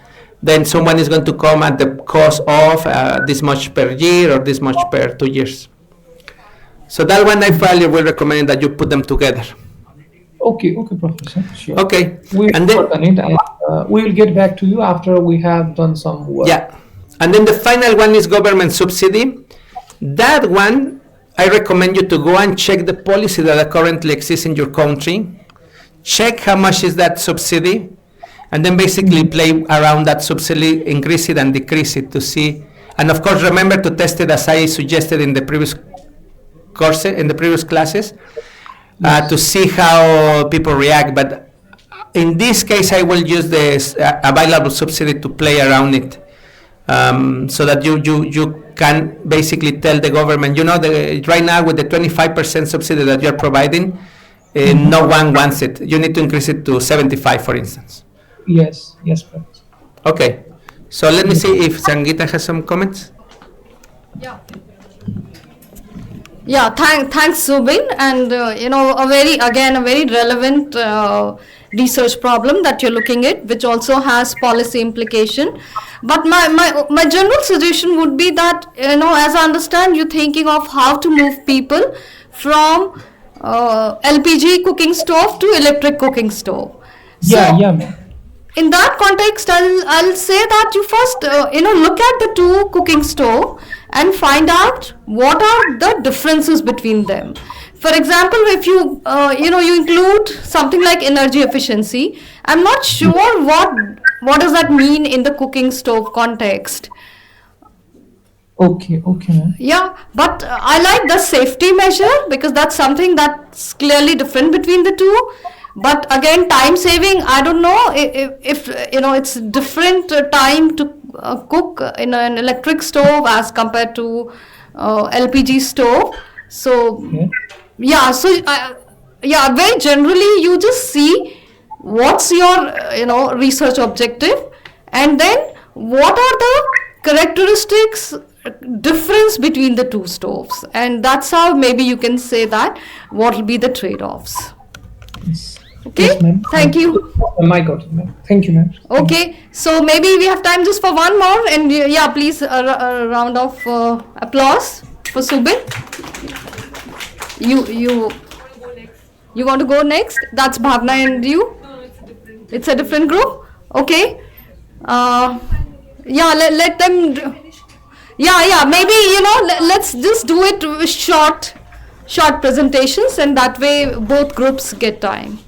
E: then someone is going to come at the cost of this much per year or this much per 2 years. So that one I probably will recommend that you put them together.
O: Okay, Professor. Sure.
E: Okay.
O: We will work on it, and we will get back to you after we have done some work.
E: Yeah. And then the final one is government subsidy. That one, I recommend you to go and check the policy that currently exists in your country. Check how much is that subsidy, and then basically play around that subsidy, increase it and decrease it to see. And of course, remember to test it as I suggested in the previous courses, in the previous classes, to see how people react. But in this case, I will use the available subsidy to play around it, so that you can basically tell the government, you know, right now with the 25% subsidy that you're providing, no one wants it. You need to increase it to 75, for instance.
O: Yes, Professor.
E: Okay, so let me see if Sangeeta has some comments.
L: Yeah, thanks Zubin, and you know, a very relevant research problem that you're looking at, which also has policy implication. But my general suggestion would be that, you know, as I understand, you're thinking of how to move people from LPG cooking stove to electric cooking stove. So,
O: Yeah, ma'am.
L: in that context, I'll say that you first look at the two cooking stove and find out what are the differences between them. For example, if you you include something like energy efficiency, I'm not sure what does that mean in the cooking stove context.
O: Okay, ma'am.
L: Yeah, but I like the safety measure because that's something that's clearly different between the two. But again, time saving, I don't know if it's different time to cook in an electric stove as compared to LPG stove. So very generally you just see what's your research objective, and then what are the characteristics difference between the two stoves, and that's how maybe you can say that what will be the trade-offs. Okay,
O: yes, ma'am.
L: Thank you.
O: I got it, ma'am. Thank you, ma'am.
L: Okay, so maybe we have time just for one more, and please a round of applause for Subin. You want to go next? That's Bhavna and you. It's a different group. Okay. Let them. Maybe let's just do it with short presentations, and that way both groups get time.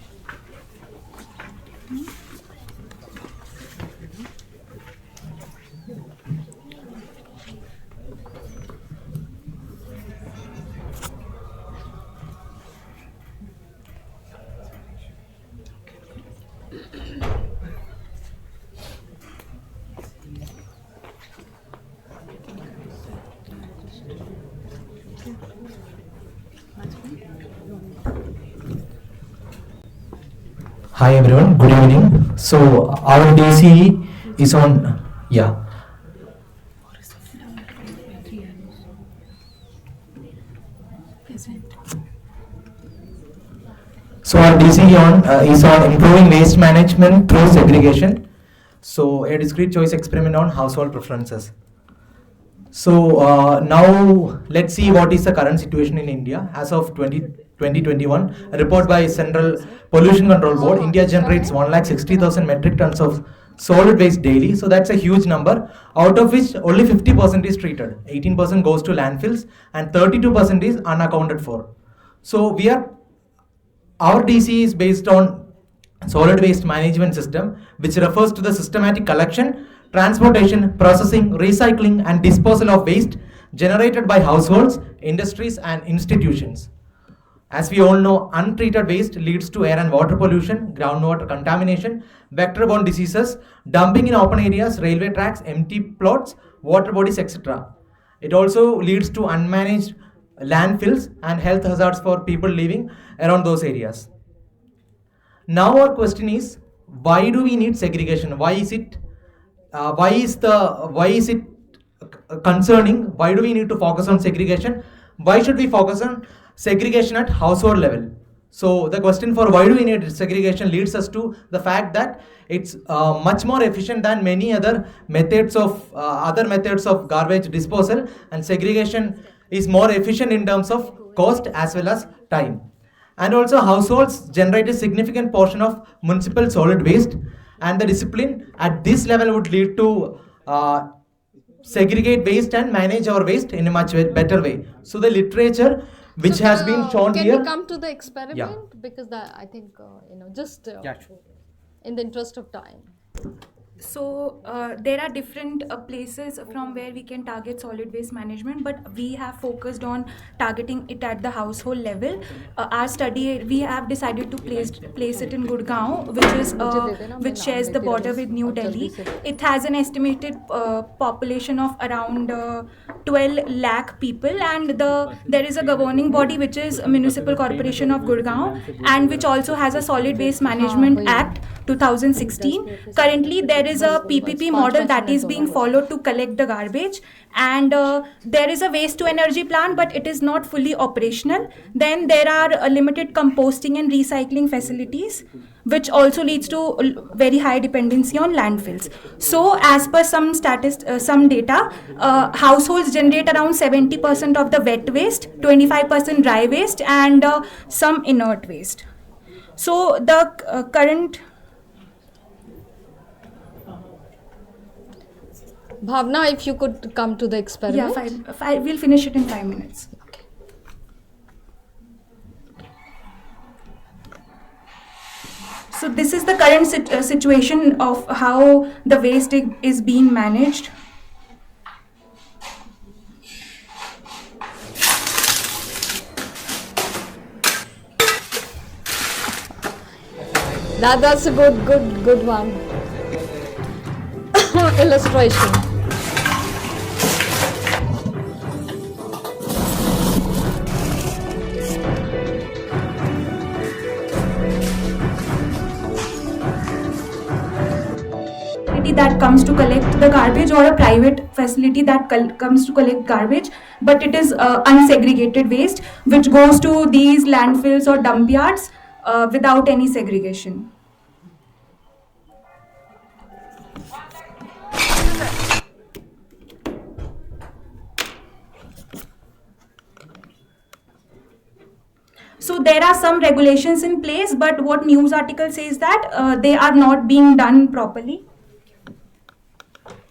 P: Hi everyone, good evening. So our DC is on, So our DC is on improving waste management through segregation. So a discrete choice experiment on household preferences. So now let's see what is the current situation in India as of 2021, a report by Central Pollution Control Board, India generates 1,60,000 metric tons of solid waste daily. So that's a huge number, out of which only 50% is treated. 18% goes to landfills and 32% is unaccounted for. So our DC is based on solid waste management system, which refers to the systematic collection, transportation, processing, recycling and disposal of waste generated by households, industries and institutions. As we all know, untreated waste leads to air and water pollution, groundwater contamination, vector-borne diseases, dumping in open areas, railway tracks, empty plots, water bodies, etc. It also leads to unmanaged landfills and health hazards for people living around those areas. Now our question is, why do we need segregation? Why is it concerning? Why do we need to focus on segregation? Why should we focus on segregation at household level? So the question for why do we need segregation leads us to the fact that it's much more efficient than many other methods of garbage disposal, and segregation is more efficient in terms of cost as well as time. And also households generate a significant portion of municipal solid waste, and the discipline at this level would lead to segregate waste and manage our waste in a much better way. So the literature which has been shown here.
L: Can we come to the experiment?
P: Yeah.
L: Because I think, just
P: Yeah, sure.
L: in the interest of time.
Q: So there are different places from where we can target solid waste management, but we have focused on targeting it at the household level. Our study, we have decided to place it in Gurgaon, which shares the border with New Delhi. It has an estimated population of around 12 lakh people, and there is a governing body which is Municipal Corporation of Gurgaon, and which also has a Solid Waste Management Act 2016. Currently there is a PPP model that is being followed to collect the garbage, and there is a waste to energy plant, but it is not fully operational. Then there are limited composting and recycling facilities, which also leads to very high dependency on landfills. So as per some data, households generate around 70% of the wet waste, 25% dry waste, and some inert waste. So the current
L: Bhavna, if you could come to the experiment.
Q: Yeah, we'll finish it in 5 minutes. So this is the current situation of how the waste is being managed.
L: That's a good one. Illustration.
Q: That comes to collect the garbage, or a private facility that comes to collect garbage, but it is unsegregated waste which goes to these landfills or dump yards without any segregation. So there are some regulations in place, but what news article says that they are not being done properly.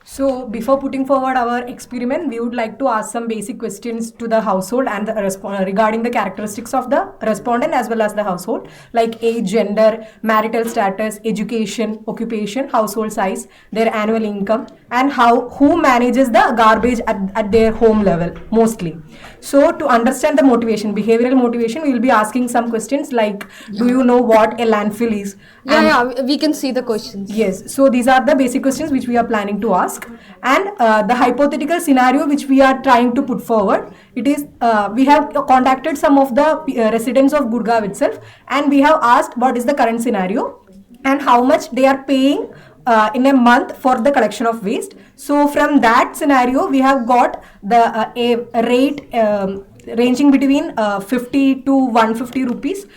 C: So before putting forward our experiment, we would like to ask some basic questions to the household and regarding the characteristics of the respondent as well as the household, like age, gender, marital status, education, occupation, household size, their annual income, and who manages the garbage at their home level mostly. So to understand the motivation, behavioral motivation, we will be asking some questions like, do you know what a landfill is?
L: We can see the questions.
C: Yes, so these are the basic questions which we are planning to ask. And the hypothetical scenario which we are trying to put forward, it is we have contacted some of the residents of Gurgaon itself, and we have asked what is the current scenario and how much they are paying in a month for the collection of waste. So from that scenario, we have got a rate ranging between 50 to 150 rupees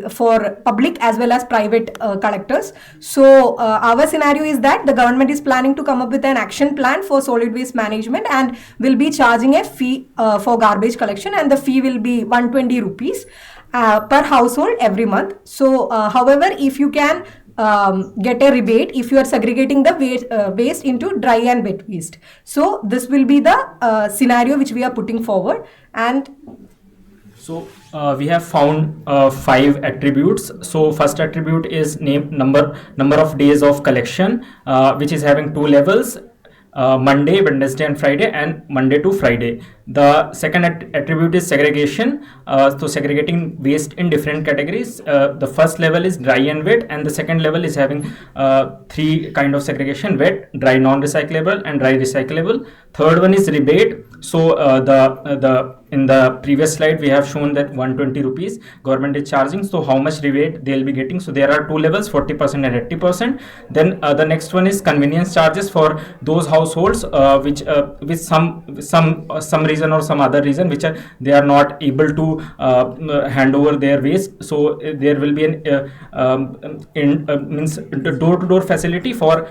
R: for public as well as private collectors. So our scenario is that the government is planning to come up with an action plan for solid waste management and will be charging a fee for garbage collection, and the fee will be 120 rupees per household every month. So however, if you can get a rebate if you are segregating the waste into dry and wet waste. So this will be the scenario which we are putting forward. And
S: so we have found 5 attributes. So first attribute is number of days of collection, which is having 2 levels. Monday, Wednesday and Friday, and Monday to Friday. The second attribute is segregation, so segregating waste in different categories. The first level is dry and wet, and the second level is having 3 kind of segregation: wet, dry non-recyclable and dry recyclable. Third one is rebate. So the in the previous slide we have shown that 120 rupees government is charging. So how much rebate they'll be getting? So there are 2 levels, 40% and 80%. Then the next one is convenience charges for those households which with some reason or some other reason which they are not able to hand over their waste. So there will be an means door-to-door facility for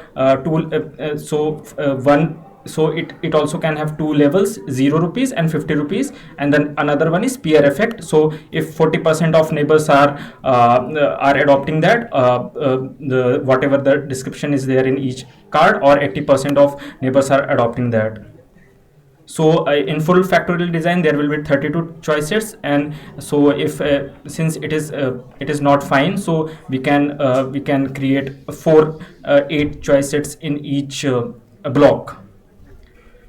S: so it also can have 2 levels, 0 rupees and 50 rupees. And then another one is peer effect. So if 40% of neighbors are adopting that, whatever the description is there in each card, or 80% of neighbors are adopting that. So in full factorial design there will be 32 choice sets, and so if since it is not fine, so we can create 8 choice sets in each block.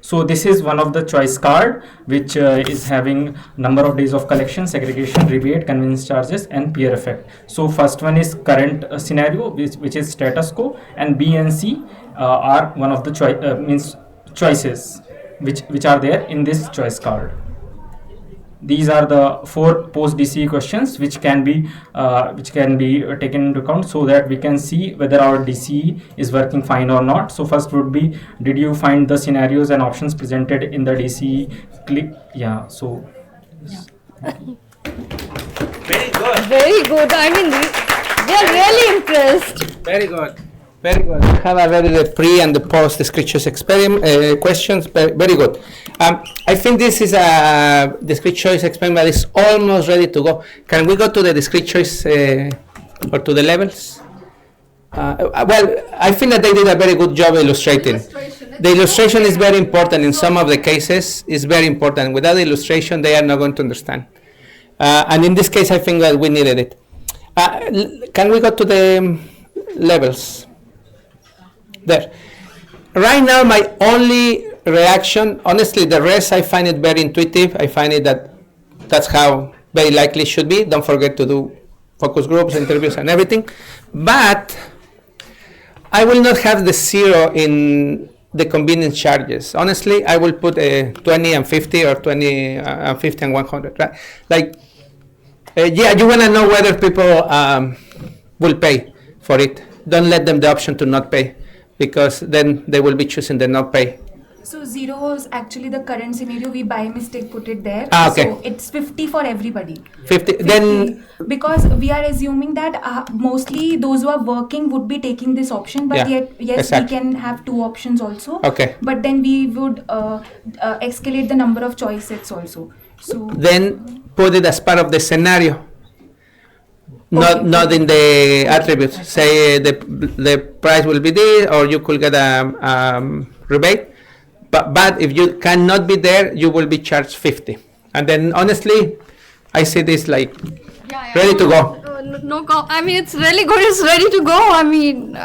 S: So this is one of the choice card which is having number of days of collection, segregation, rebate, convenience charges and peer effect. So first one is current scenario which is status quo, and B and C are one of the choices which are there in this choice card. These are the 4 post DCE questions which can be taken into account, so that we can see whether our DCE is working fine or not. So first would be, did you find the scenarios and options presented in the DCE? Click. Yeah. So.
E: Very good.
L: Very good. I mean, we are really impressed.
E: Very good. Very good. Have already the pre and the post discrete choice experiment questions. Very good. I think this is a discrete choice experiment that is almost ready to go. Can we go to the discrete choice or to the levels? Well, I think that they did a very good job illustrating. The illustration is very important in some of the cases. It's very important. Without the illustration, they are not going to understand. And in this case, I think that we needed it. Can we go to the levels? There. Right now, my only reaction, honestly, the rest I find it very intuitive. I find it that's how very likely should be. Don't forget to do focus groups, interviews, and everything. But I will not have the 0 in the convenience charges. Honestly, I will put 20 and 50 or 20 and 50 and 100. Right? Like, yeah, you want to know whether people will pay for it. Don't let them the option to not pay, because then they will be choosing the not pay.
Q: So 0 was actually the current scenario. We by mistake put it there.
E: Okay.
Q: So it's 50 for everybody.
E: 50. Then
Q: because we are assuming that mostly those who are working would be taking this option, but
E: Yeah,
Q: yet yes,
E: exactly.
Q: we can have 2 options also.
E: Okay.
Q: But then we would escalate the number of choice sets also. So
E: then put it as part of the scenario. Not in the attributes. Say the price will be this, or you could get a rebate. But if you cannot be there, you will be charged 50. And then honestly, I see this like ready to go.
L: I mean, it's really good. It's ready to go. I mean,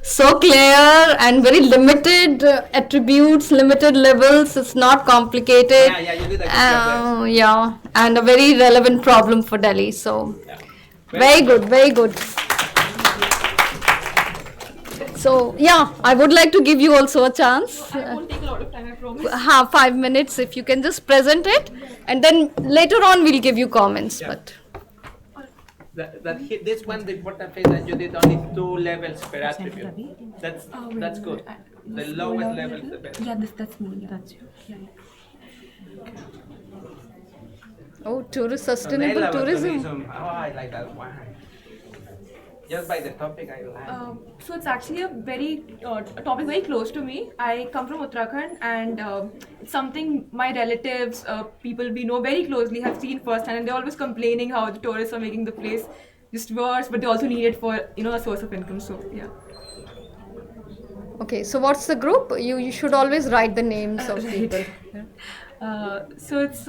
L: so clear and very limited attributes, limited levels. It's not complicated.
E: You did a good job.
L: Yeah, and a very relevant problem for Delhi. So, very good, very good. So, yeah, I would like to give you also a chance.
D: I won't take a lot of time, I promise.
L: 5 minutes, if you can just present it, and then later on we'll give you comments.
E: Yeah.
L: But
E: This one, the important thing that you did only 2 levels per attribute. That's good. The lowest level is the best.
Q: Yeah, that's me. Yeah. That's you. Yeah.
L: Oh, sustainable tourism.
E: Oh, I like that one. Just by the topic, I like.
T: So it's actually a topic very close to me. I come from Uttarakhand, and it's something my relatives, people we know very closely, have seen firsthand, and they're always complaining how the tourists are making the place just worse, but they also need it for a source of income. So yeah.
L: Okay, so what's the group? You should always write the names of
T: Right.
L: people.
T: So it's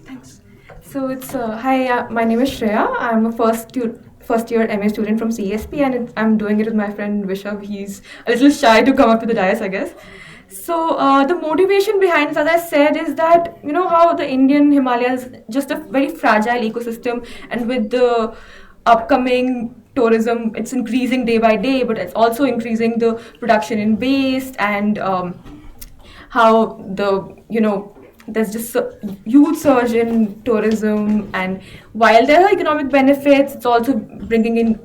T: thanks. So it's hi. My name is Shreya. I'm a first year MA student from CSP, and I'm doing it with my friend Vishav. He's a little shy to come up to the dais, I guess. So the motivation behind this, as I said, is that you know how the Indian Himalayas is just a very fragile ecosystem, and with the upcoming tourism, it's increasing day by day, but it's also increasing the production in waste and how there's just a huge surge in tourism, and while there are economic benefits, it's also bringing in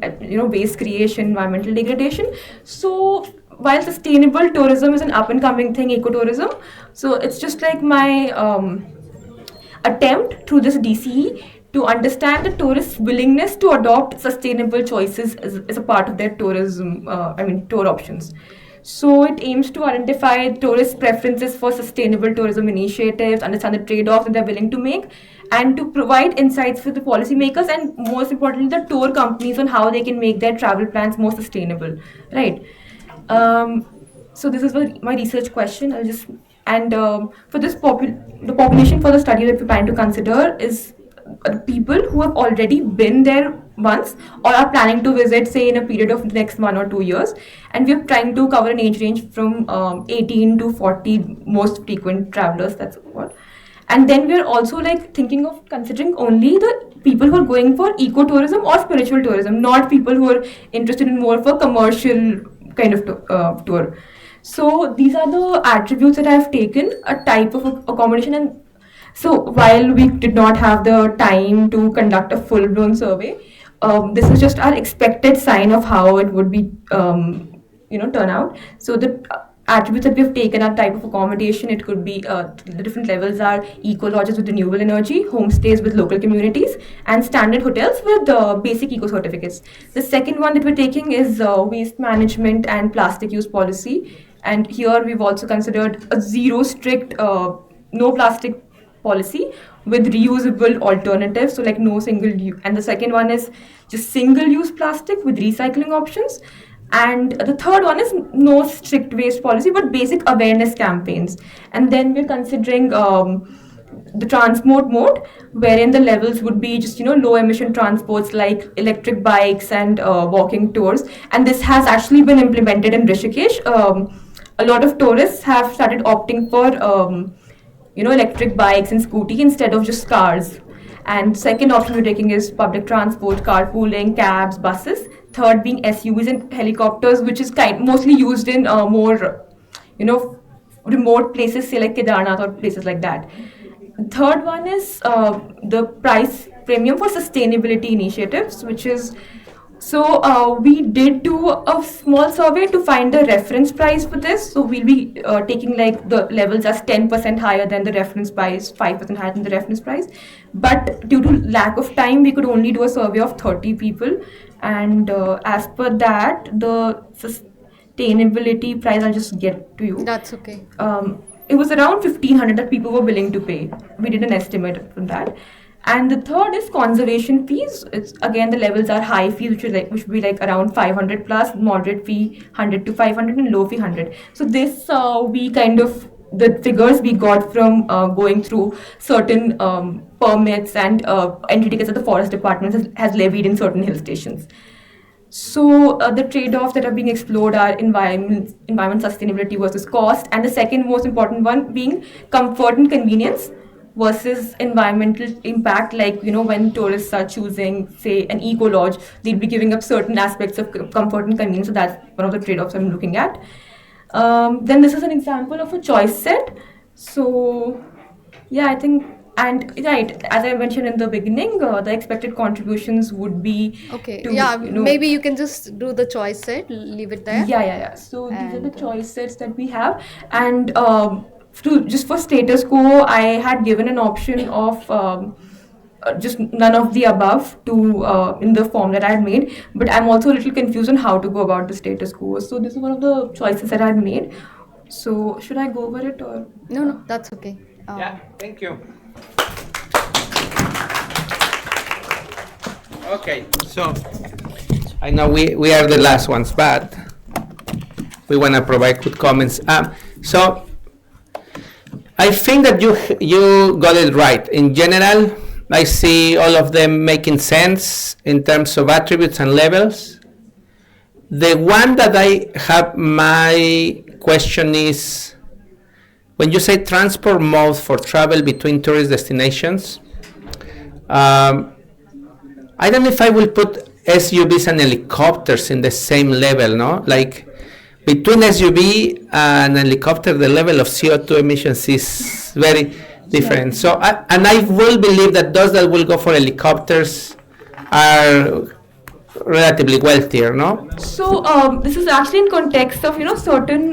T: waste creation, environmental degradation. So while sustainable tourism is an up and coming thing, ecotourism, so it's just like my attempt through this DCE to understand the tourists' willingness to adopt sustainable choices as a part of their tourism, tour options. So it aims to identify tourist preferences for sustainable tourism initiatives, understand the trade-offs that they're willing to make, and to provide insights for the policymakers and most importantly the tour companies on how they can make their travel plans more sustainable, right? So this is my research question. I'll just for this the population for the study that we plan to consider is people who have already been there once or are planning to visit, say in a period of the next 1 or 2 years, and we're trying to cover an age range from 18 to 40 most frequent travelers. That's what. And then we're also like thinking of considering only the people who are going for ecotourism or spiritual tourism, not people who are interested in more of a commercial kind of tour. So these are the attributes that I've taken, a type of accommodation. And so while we did not have the time to conduct a full-blown survey, this is just our expected sign of how it would be, turn out. So the attributes that we've taken are type of accommodation. It could be the different levels are eco lodges with renewable energy, homestays with local communities, and standard hotels with basic eco certificates. The second one that we're taking is waste management and plastic use policy. And here we've also considered a zero strict, no plastic policy with reusable alternatives, so like no single use. And the second one is just single use plastic with recycling options. And the third one is no strict waste policy but basic awareness campaigns. And then we're considering the transport mode, wherein the levels would be just low emission transports like electric bikes and walking tours. And this has actually been implemented in Rishikesh. A lot of tourists have started opting for electric bikes and scooty instead of just cars. And second option we're taking is public transport, carpooling, cabs, buses. Third being SUVs and helicopters, which is mostly used in more, remote places, say like Kedarnath or places like that. Third one is the price premium for sustainability initiatives, which is we did do a small survey to find the reference price for this. So we'll be taking like the levels as 10% higher than the reference price, 5% higher than the reference price. But due to lack of time, we could only do a survey of 30 people. And as per that, the sustainability price, I'll just get to you.
L: That's okay.
T: It was around 1,500 that people were willing to pay. We did an estimate from that. And the third is conservation fees. It's again the levels are high fees, which would be like around 500 plus, moderate fee 100 to 500, and low fee 100. So this we kind of the figures we got from going through certain permits and entry tickets that the forest department has levied in certain hill stations. So the trade-offs that are being explored are environment sustainability versus cost, and the second most important one being comfort and convenience versus environmental impact. Like when tourists are choosing, say, an eco lodge, they'll be giving up certain aspects of comfort and convenience. So that's one of the trade-offs I'm looking at. Then this is an example of a choice set. So yeah, I think. And right, as I mentioned in the beginning, the expected contributions would be
L: okay.
T: To,
L: maybe you can just do the choice set, leave it there.
T: Yeah. So these are the choice sets that we have, and just for status quo, I had given an option of just none of the above to in the form that I had made. But I'm also a little confused on how to go about the status quo. So this is one of the choices that I had made. So should I go over it or?
L: No, that's okay.
E: Yeah, thank you. Okay, so I know we are the last ones, but we want to provide good comments. So I think that you got it right. In general, I see all of them making sense in terms of attributes and levels. The one that I have my question is, when you say transport mode for travel between tourist destinations, I don't know if I will put SUVs and helicopters in the same level, no? Like between SUV and helicopter, the level of CO2 emissions is very different. So, I will believe that those that will go for helicopters are relatively wealthier, no?
T: So this is actually in context of certain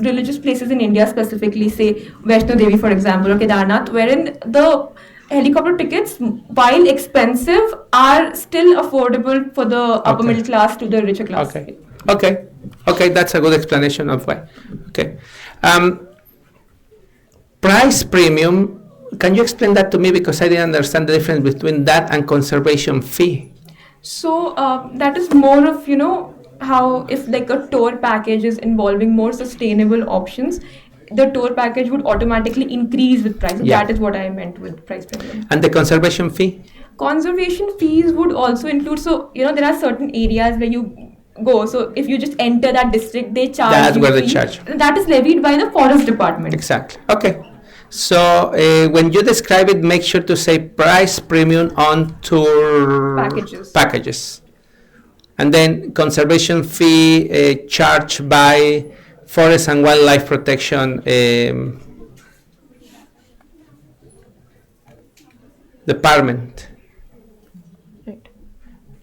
T: religious places in India, specifically say Vaishno Devi, for example, or Kedarnath, wherein the helicopter tickets, while expensive, are still affordable for the upper middle class to the richer class.
E: Okay, that's a good explanation of why. Okay, price premium. Can you explain that to me, because I didn't understand the difference between that and conservation fee?
T: So that is more of how if like a tour package is involving more sustainable options, the tour package would automatically increase with price.
E: Yeah.
T: That is what I meant with price premium.
E: And the conservation fee?
T: Conservation fees would also include, so there are certain areas where you go, so if you just enter that district, they charge
E: That's
T: you
E: where they
T: fee.
E: charge.
T: That is levied by the forest department.
E: Exactly. Okay. So when you describe it, make sure to say price premium on tour packages. And then conservation fee charged by Forest and Wildlife Protection Department.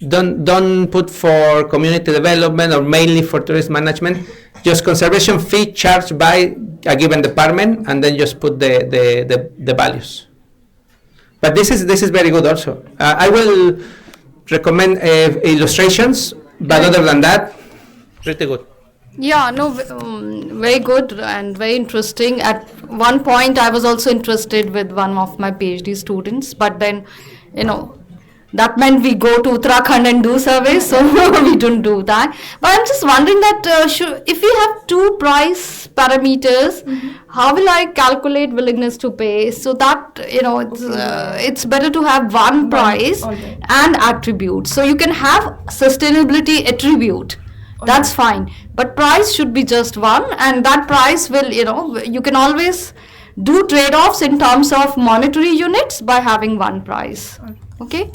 E: Don't put for community development or mainly for tourist management. Just conservation fee charged by a given department, and then just put the values. But this is very good also. I will recommend illustrations, but other than that, pretty good.
L: Yeah, no, very good and very interesting. At one point, I was also interested with one of my PhD students, but then, that meant we go to Uttarakhand and do surveys, so we don't do that. But I'm just wondering that if we have two price parameters, how will I calculate willingness to pay? So that, it's better to have one price and attribute. So you can have sustainability attribute. That's fine. But price should be just one, and that price will, you can always do trade-offs in terms of monetary units by having one price. Okay?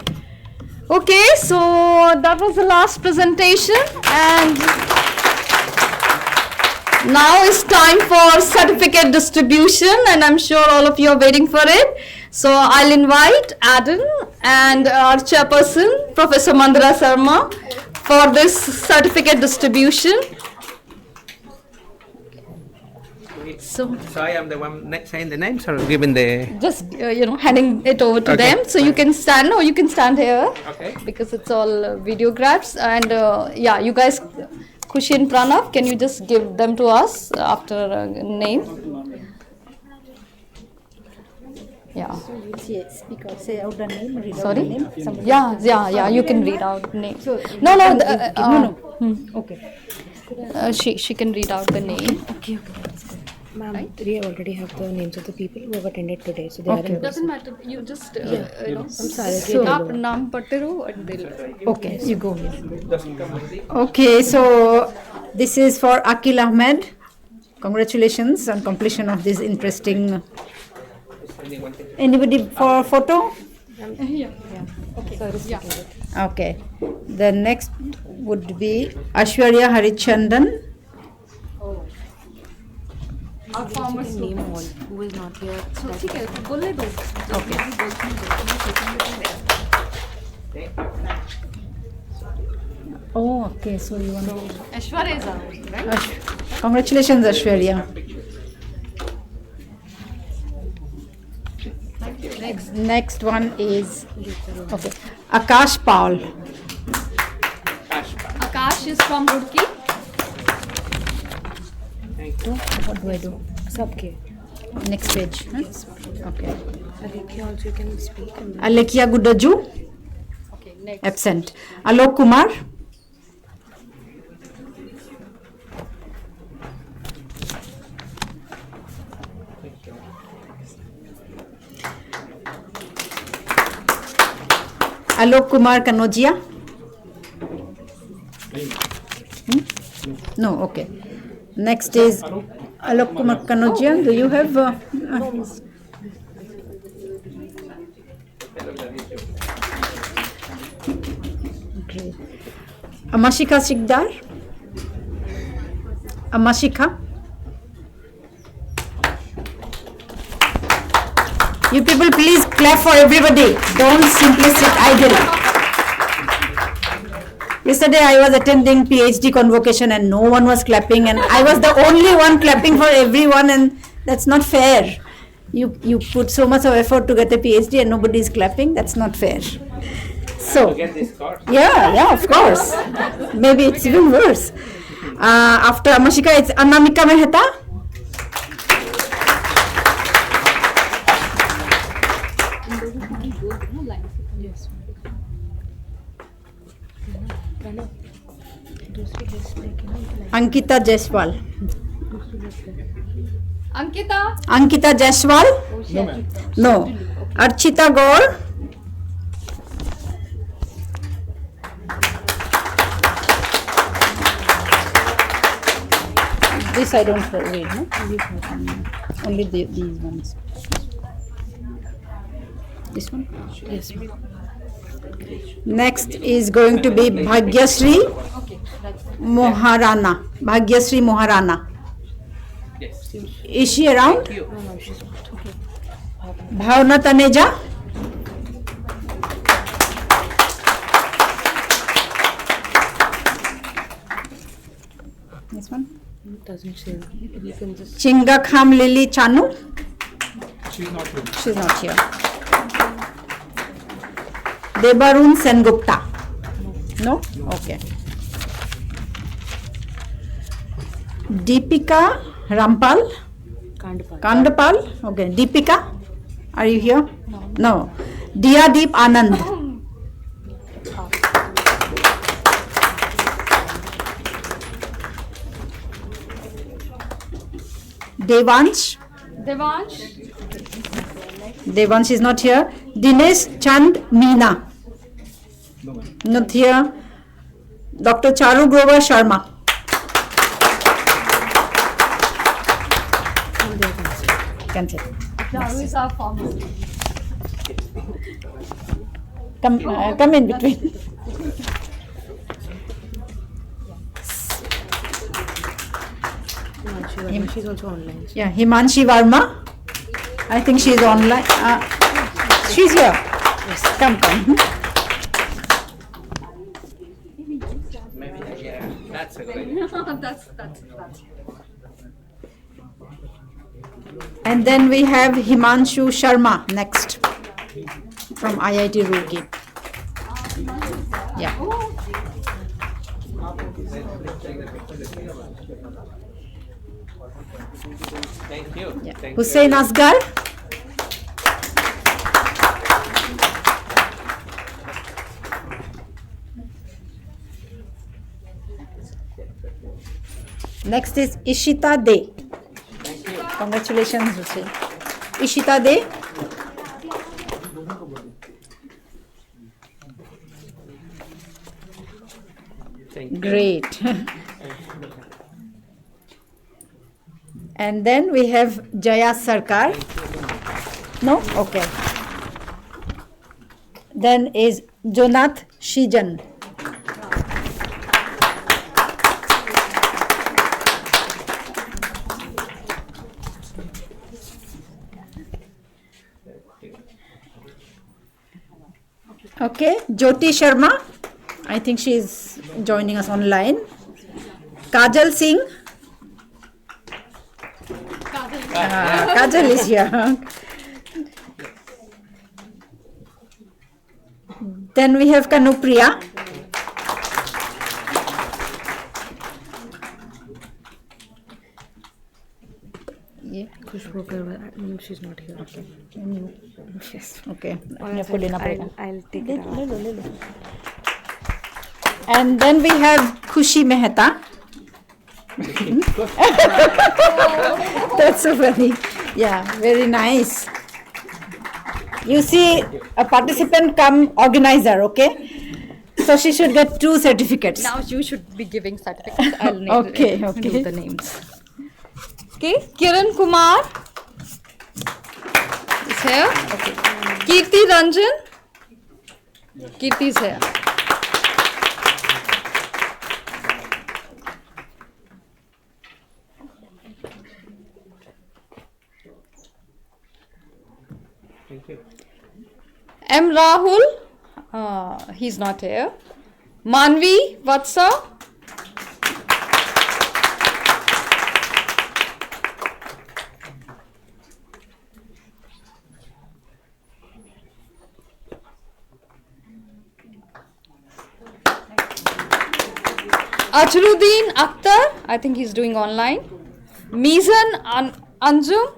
L: Okay, so that was the last presentation, and now it's time for certificate distribution, and I'm sure all of you are waiting for it. So I'll invite Adam and our chairperson, Professor Mandara Sharma, for this certificate distribution. So
E: I am the one saying the names or giving the...
L: Just, handing it over to them. So you can stand, or you can stand here.
E: Okay.
L: Because it's all videographs. And you guys, Khushi and Pranav, can you just give them to us after name? Yeah.
U: So you speak out, say out the name, read out
L: Sorry?
U: the name.
L: Yeah, you can read out the name.
U: So
L: Okay. She can read out the name.
U: Okay, that's good. Ma'am, we already have the names of the people who have attended today, so they are in.
L: Doesn't matter. You just
U: I'm sorry.
L: So आप नाम पढ़ते रहो and they'll.
U: Okay, you go here. Okay, so this is for Akil Ahmed. Congratulations on completion of this interesting. Anybody for photo?
L: Yeah. Okay.
U: Okay. The next would be Ashwarya Harichandan.
L: Our former students
U: who is not here.
L: So ठीक है, बोलने दो.
U: Oh, okay. So you want to.
L: Aishwarya is out, right?
U: Congratulations, Ashwarya. Next one is okay. Akash Paul.
D: Akash is from Roorkee.
U: What do I do? Sabke. Next page. Huh? Okay.
M: Alekia also you can speak.
U: Alekia Gudaju.
D: Okay, next.
U: Absent. Alok Kumar. Alok Kumar Kanojia. No, okay. Next is Alok Kumar Kanojia. Do you have? Okay. Amashika Sikdar. Amashika. You people please clap for everybody. Don't simply sit idle. Yesterday I was attending PhD convocation and no one was clapping and I was the only one clapping for everyone and that's not fair. You put so much of effort to get a PhD and nobody is clapping. That's not fair. So, yeah, of course. Maybe it's even worse. After Amashika, it's Anamika Mehta. Ankita Jaiswal. Ankita Jaiswal?
D: No, ma'am.
U: No. Archita Gaur? This I don't read, no? Only these ones. This one? Yes. Next is going to be Bhagyasri Moharana. Bhagyasri Moharana. Is she around? Bhavna Taneja. This one?
M: Doesn't say. You can just.
U: Chingakham Lily Chanu.
S: She's not here.
U: She's not here. Debarun Sengupta. No? Okay. Deepika Rampal. Kandapal. Okay. Deepika, are you here? No. Diyadeep Anand. Devansh. Devansh is not here. Dinesh Chand Meena. Not here. Dr. Charu Grover Sharma. Can say.
D: Charu is our farmer.
U: Come in between.
M: She's also online.
U: Yeah, Himanshi Varma. I think she's online. She's here. Yes. Come.
E: That's a great.
D: that's.
U: And then we have Himanshu Sharma next from IIT Roorkee. Yeah.
E: Thank you.
U: Yeah.
E: Thank
U: Hussein
E: you.
U: Asgar. Next is Ishita De. Congratulations, Hussein. Ishita De. Great. And then we have Jaya Sarkar. No? Okay. Then is Jonath Shijan. Okay, Jyoti Sharma. I think she is joining us online. Kajal Singh. Kajal is here. Then we have Kanupriya.
M: Yeah, she's not here. Okay.
U: Yes. Okay.
M: I'll take it out.
U: And then we have Khushi Mehta. That's so funny. Yeah, very nice. You see, a participant come organizer, okay? So she should get 2 certificates.
L: Now you should be giving certificates. I'll name
U: Okay,
L: do
U: okay.
L: the names. Okay, Kiran Kumar is here. Okay. Kirti Ranjan. Kirti is here. M. Rahul, he's not here. Manvi Vatsa. Ajruddin Akhtar, I think he's doing online. Mizan Anjum.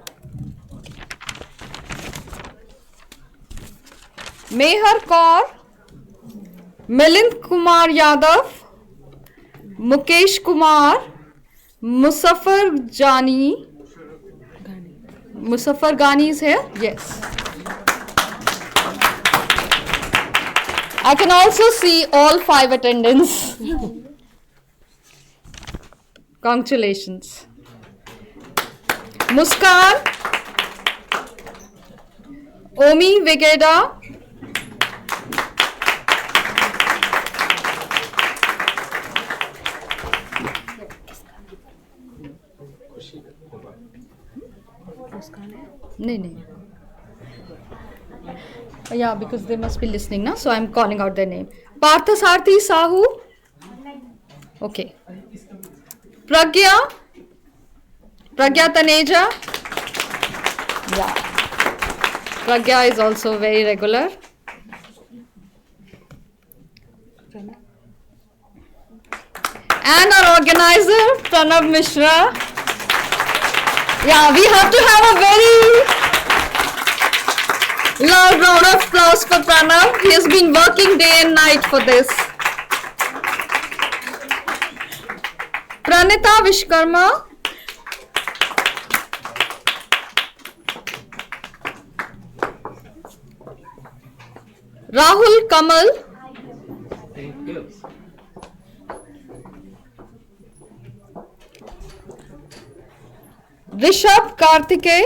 L: Mehar Kaur, Milind Kumar Yadav, Mukesh Kumar, Musaffar Jani. Musaffar Ghani is here? Yes. I can also see all 5 attendants. Congratulations. Muskan, Omi Vigeda, No. Yeah, because they must be listening now, so I'm calling out their name. Parthasarthi Sahu. Okay. Pragya Taneja. Yeah. Pragya is also very regular. And our organizer, Pranav Mishra. Yeah, we have to have a very loud round of applause for Pranav. He has been working day and night for this. Pranita Vishkarma. Rahul Kamal. Rishabh Karthike.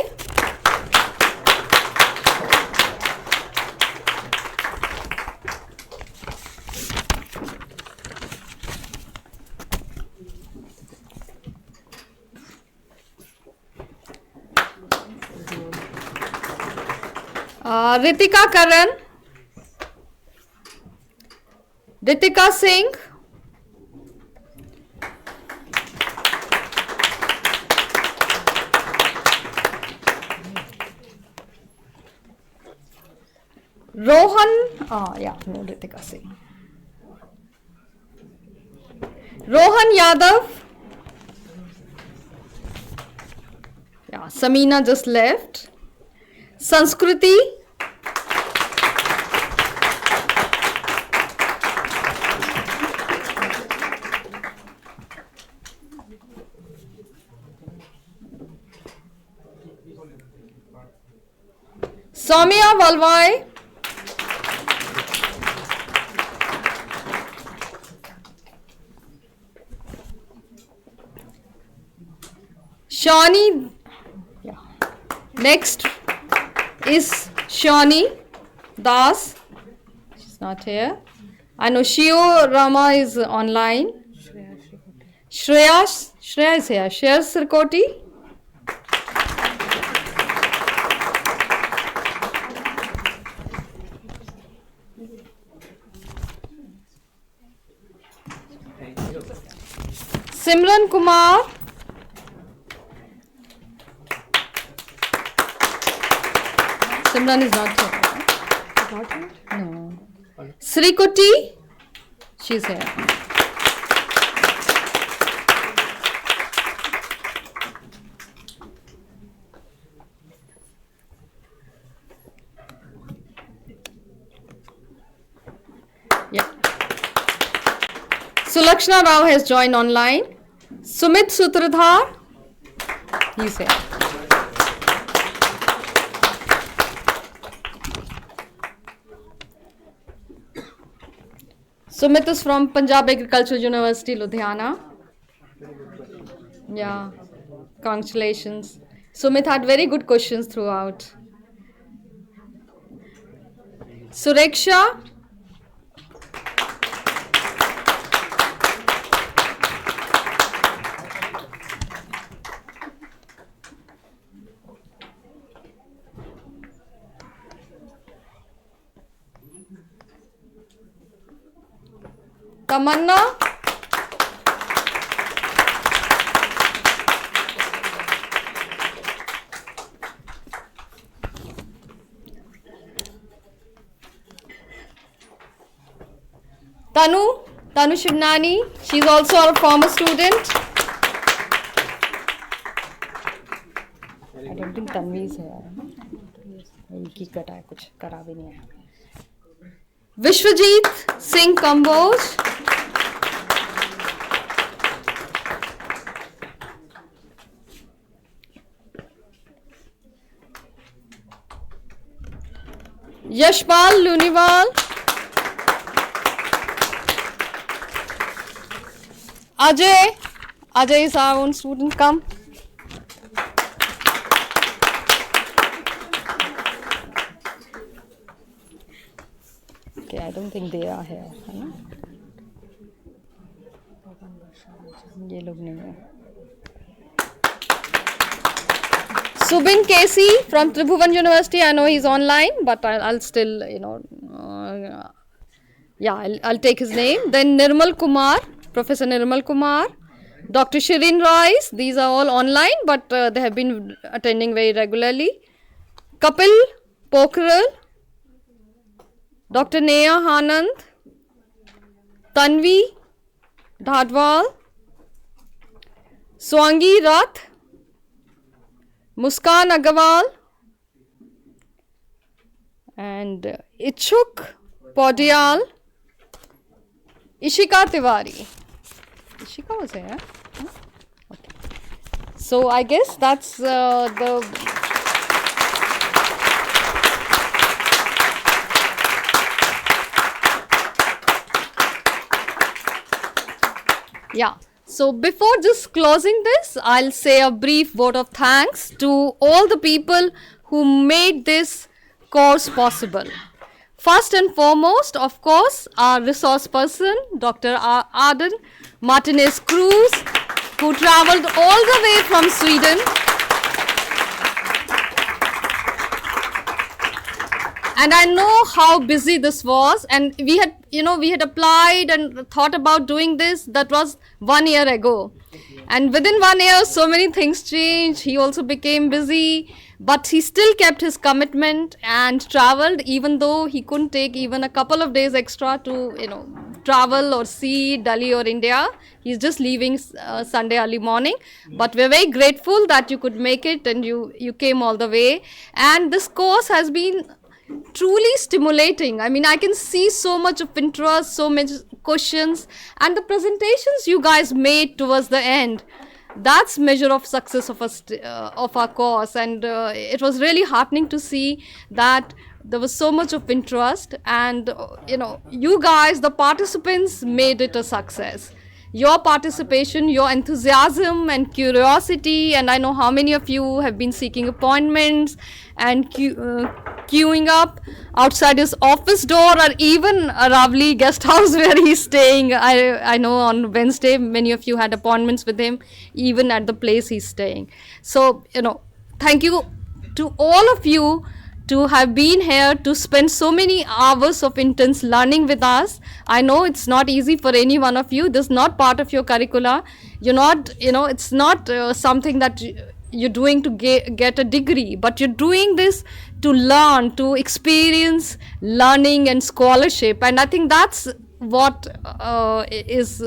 L: Ritika Karan. Ritika Singh. Rohan, no Ritika Singh. Rohan Yadav. Yeah, Samina just left. Sanskriti. Soumya Valvai. Shawnee. Yeah. Next is Shawnee Das. She's not here. I know Shio Rama is online. Shreya is here. Shreya Sirkoti. Simran Kumar. Simran is not here. No. Srikoti, she's here. Yeah. Sulakshna Rao has joined online. Sumit Sutradhar, he's here. Sumit is from Punjab Agricultural University, Ludhiana. Yeah, congratulations. Sumit had very good questions throughout. Sureksha. Tamanna. Tanu Shivnani, she's also our former student. I don't think Tanvi is here. Vishwajit Singh Kamboj. Yashpal Luniwal. Ajay is our own student. Come. Okay, I don't think they are here. ये लोग नहीं है. Subin Casey from Tribhuvan University. I know he's online, but I'll still, I'll take his name. Then Nirmal Kumar, Professor Nirmal Kumar. Dr. Shirin Royce. These are all online, but they have been attending very regularly. Kapil Pokhrel. Dr. Neha Hanand, Tanvi Dhadwal, Swangi Rath, Muskan Agarwal, and Ichuk Podial, Ishika Tiwari. Ishika was here. Okay. So I guess that's the... Yeah, so before just closing this, I'll say a brief vote of thanks to all the people who made this course possible. First and foremost, of course, our resource person, Dr. Arden Martinez Cruz, who traveled all the way from Sweden. And I know how busy this was, and we had applied and thought about doing this. That was 1 year ago. And within 1 year, so many things changed. He also became busy, but he still kept his commitment and traveled, even though he couldn't take even a couple of days extra to, travel or see Delhi or India. He's just leaving Sunday early morning. But we're very grateful that you could make it and you came all the way. And this course has been truly stimulating. I mean, I can see so much of interest, so many questions, and the presentations you guys made towards the end. That's measure of success of our course, and it was really heartening to see that there was so much of interest, and you guys, the participants, made it a success. Your participation, your enthusiasm and curiosity, and I know how many of you have been seeking appointments and queuing up outside his office door, or even a lovely guest house where he's staying. I know on Wednesday many of you had appointments with him, even at the place he's staying. So, thank you to all of you to have been here to spend so many hours of intense learning with us. I know it's not easy for any one of you. This is not part of your curricula. You're not, it's not something that you're doing to get a degree, but you're doing this to learn, to experience learning and scholarship. And I think that's what is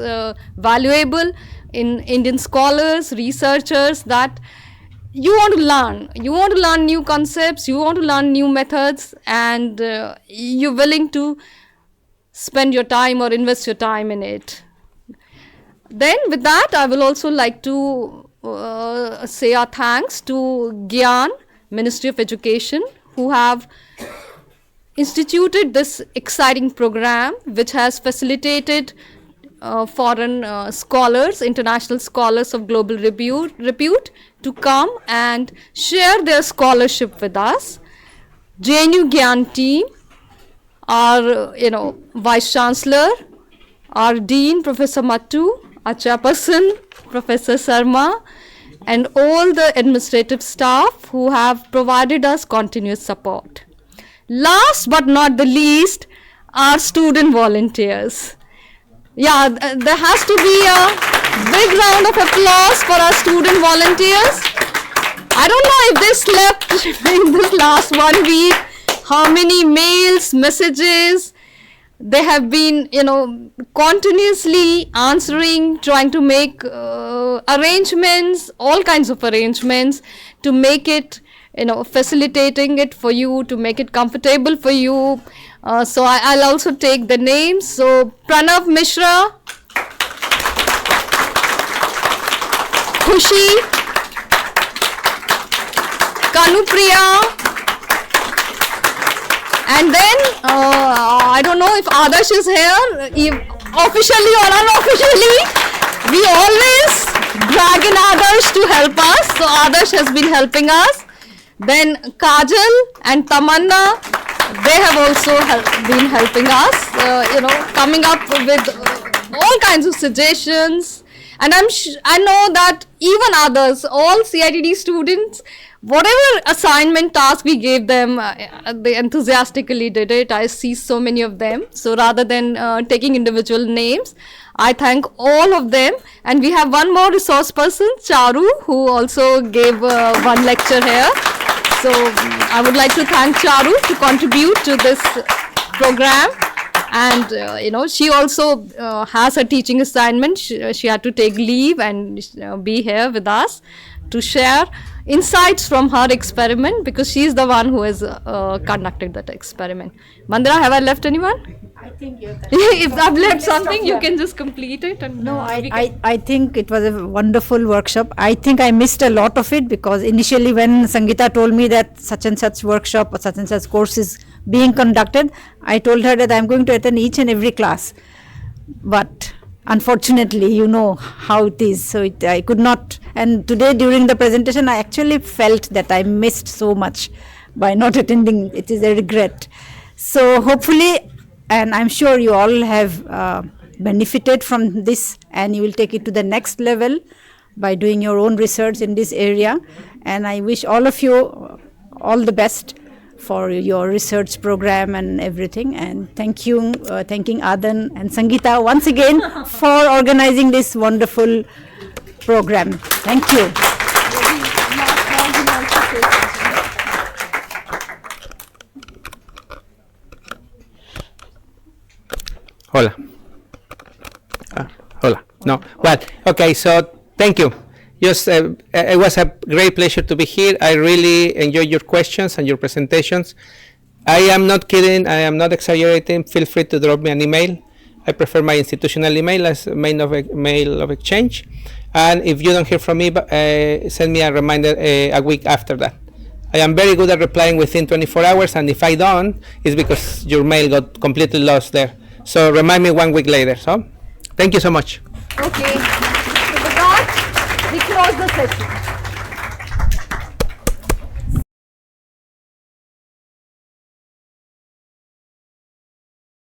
L: valuable in Indian scholars, researchers, that you want to learn new concepts, you want to learn new methods, and you're willing to spend your time or invest your time in it. Then with that, I will also like to say our thanks to Gyan, Ministry of Education, who have instituted this exciting program, which has facilitated foreign scholars, international scholars of global repute to come and share their scholarship with us. JNU Gyan team, our Vice Chancellor, our Dean, Professor Mattu, our Chairperson, Professor Sarma, and all the administrative staff who have provided us continuous support. Last but not the least, our student volunteers. Yeah, there has to be a big round of applause for our student volunteers. I don't know if they slept in this last 1 week, how many mails, messages. They have been, continuously answering, trying to make arrangements, all kinds of arrangements to make it, facilitating it for you, to make it comfortable for you. So I'll also take the names. So Pranav Mishra, Khushi, Kanupriya, and then I don't know if Adarsh is here, officially or unofficially. We always drag in Adarsh to help us. So Adarsh has been helping us. Then Kajal and Tamanna, they have also been helping us, coming up with all kinds of suggestions. And I know that even others, all CITD students, whatever assignment task we gave them, they enthusiastically did it. I see so many of them. So rather than taking individual names, I thank all of them. And we have one more resource person, Charu, who also gave one lecture here. So I would like to thank Charu to contribute to this program. And she also has a teaching assignment. She had to take leave and be here with us to share insights from her experiment, because she is the one who has conducted that experiment. Mandira, have I left anyone?
U: I think you
L: if I've left something, you can just complete it. And
U: no, I think it was a wonderful workshop. I think I missed a lot of it, because initially when Sangeeta told me that such and such workshop or such and such course is being conducted, I told her that I'm going to attend each and every class. But unfortunately, you know how it is, so I could not. And today during the presentation, I actually felt that I missed so much by not attending. It is a regret. So hopefully, and I'm sure you all have benefited from this, and you will take it to the next level by doing your own research in this area. And I wish all of you all the best for your research program and everything. And thank you, thanking Adan and Sangeeta once again for organizing this wonderful program. Thank you.
E: Hola. Hola. No. Well, okay, so thank you. Just, it was a great pleasure to be here. I really enjoyed your questions and your presentations. I am not kidding. I am not exaggerating. Feel free to drop me an email. I prefer my institutional email as mail of exchange. And if you don't hear from me, send me a reminder a week after that. I am very good at replying within 24 hours, and if I don't, it's because your mail got completely lost there. So remind me 1 week later. So thank you so much.
L: Okay. So with that, we close the session.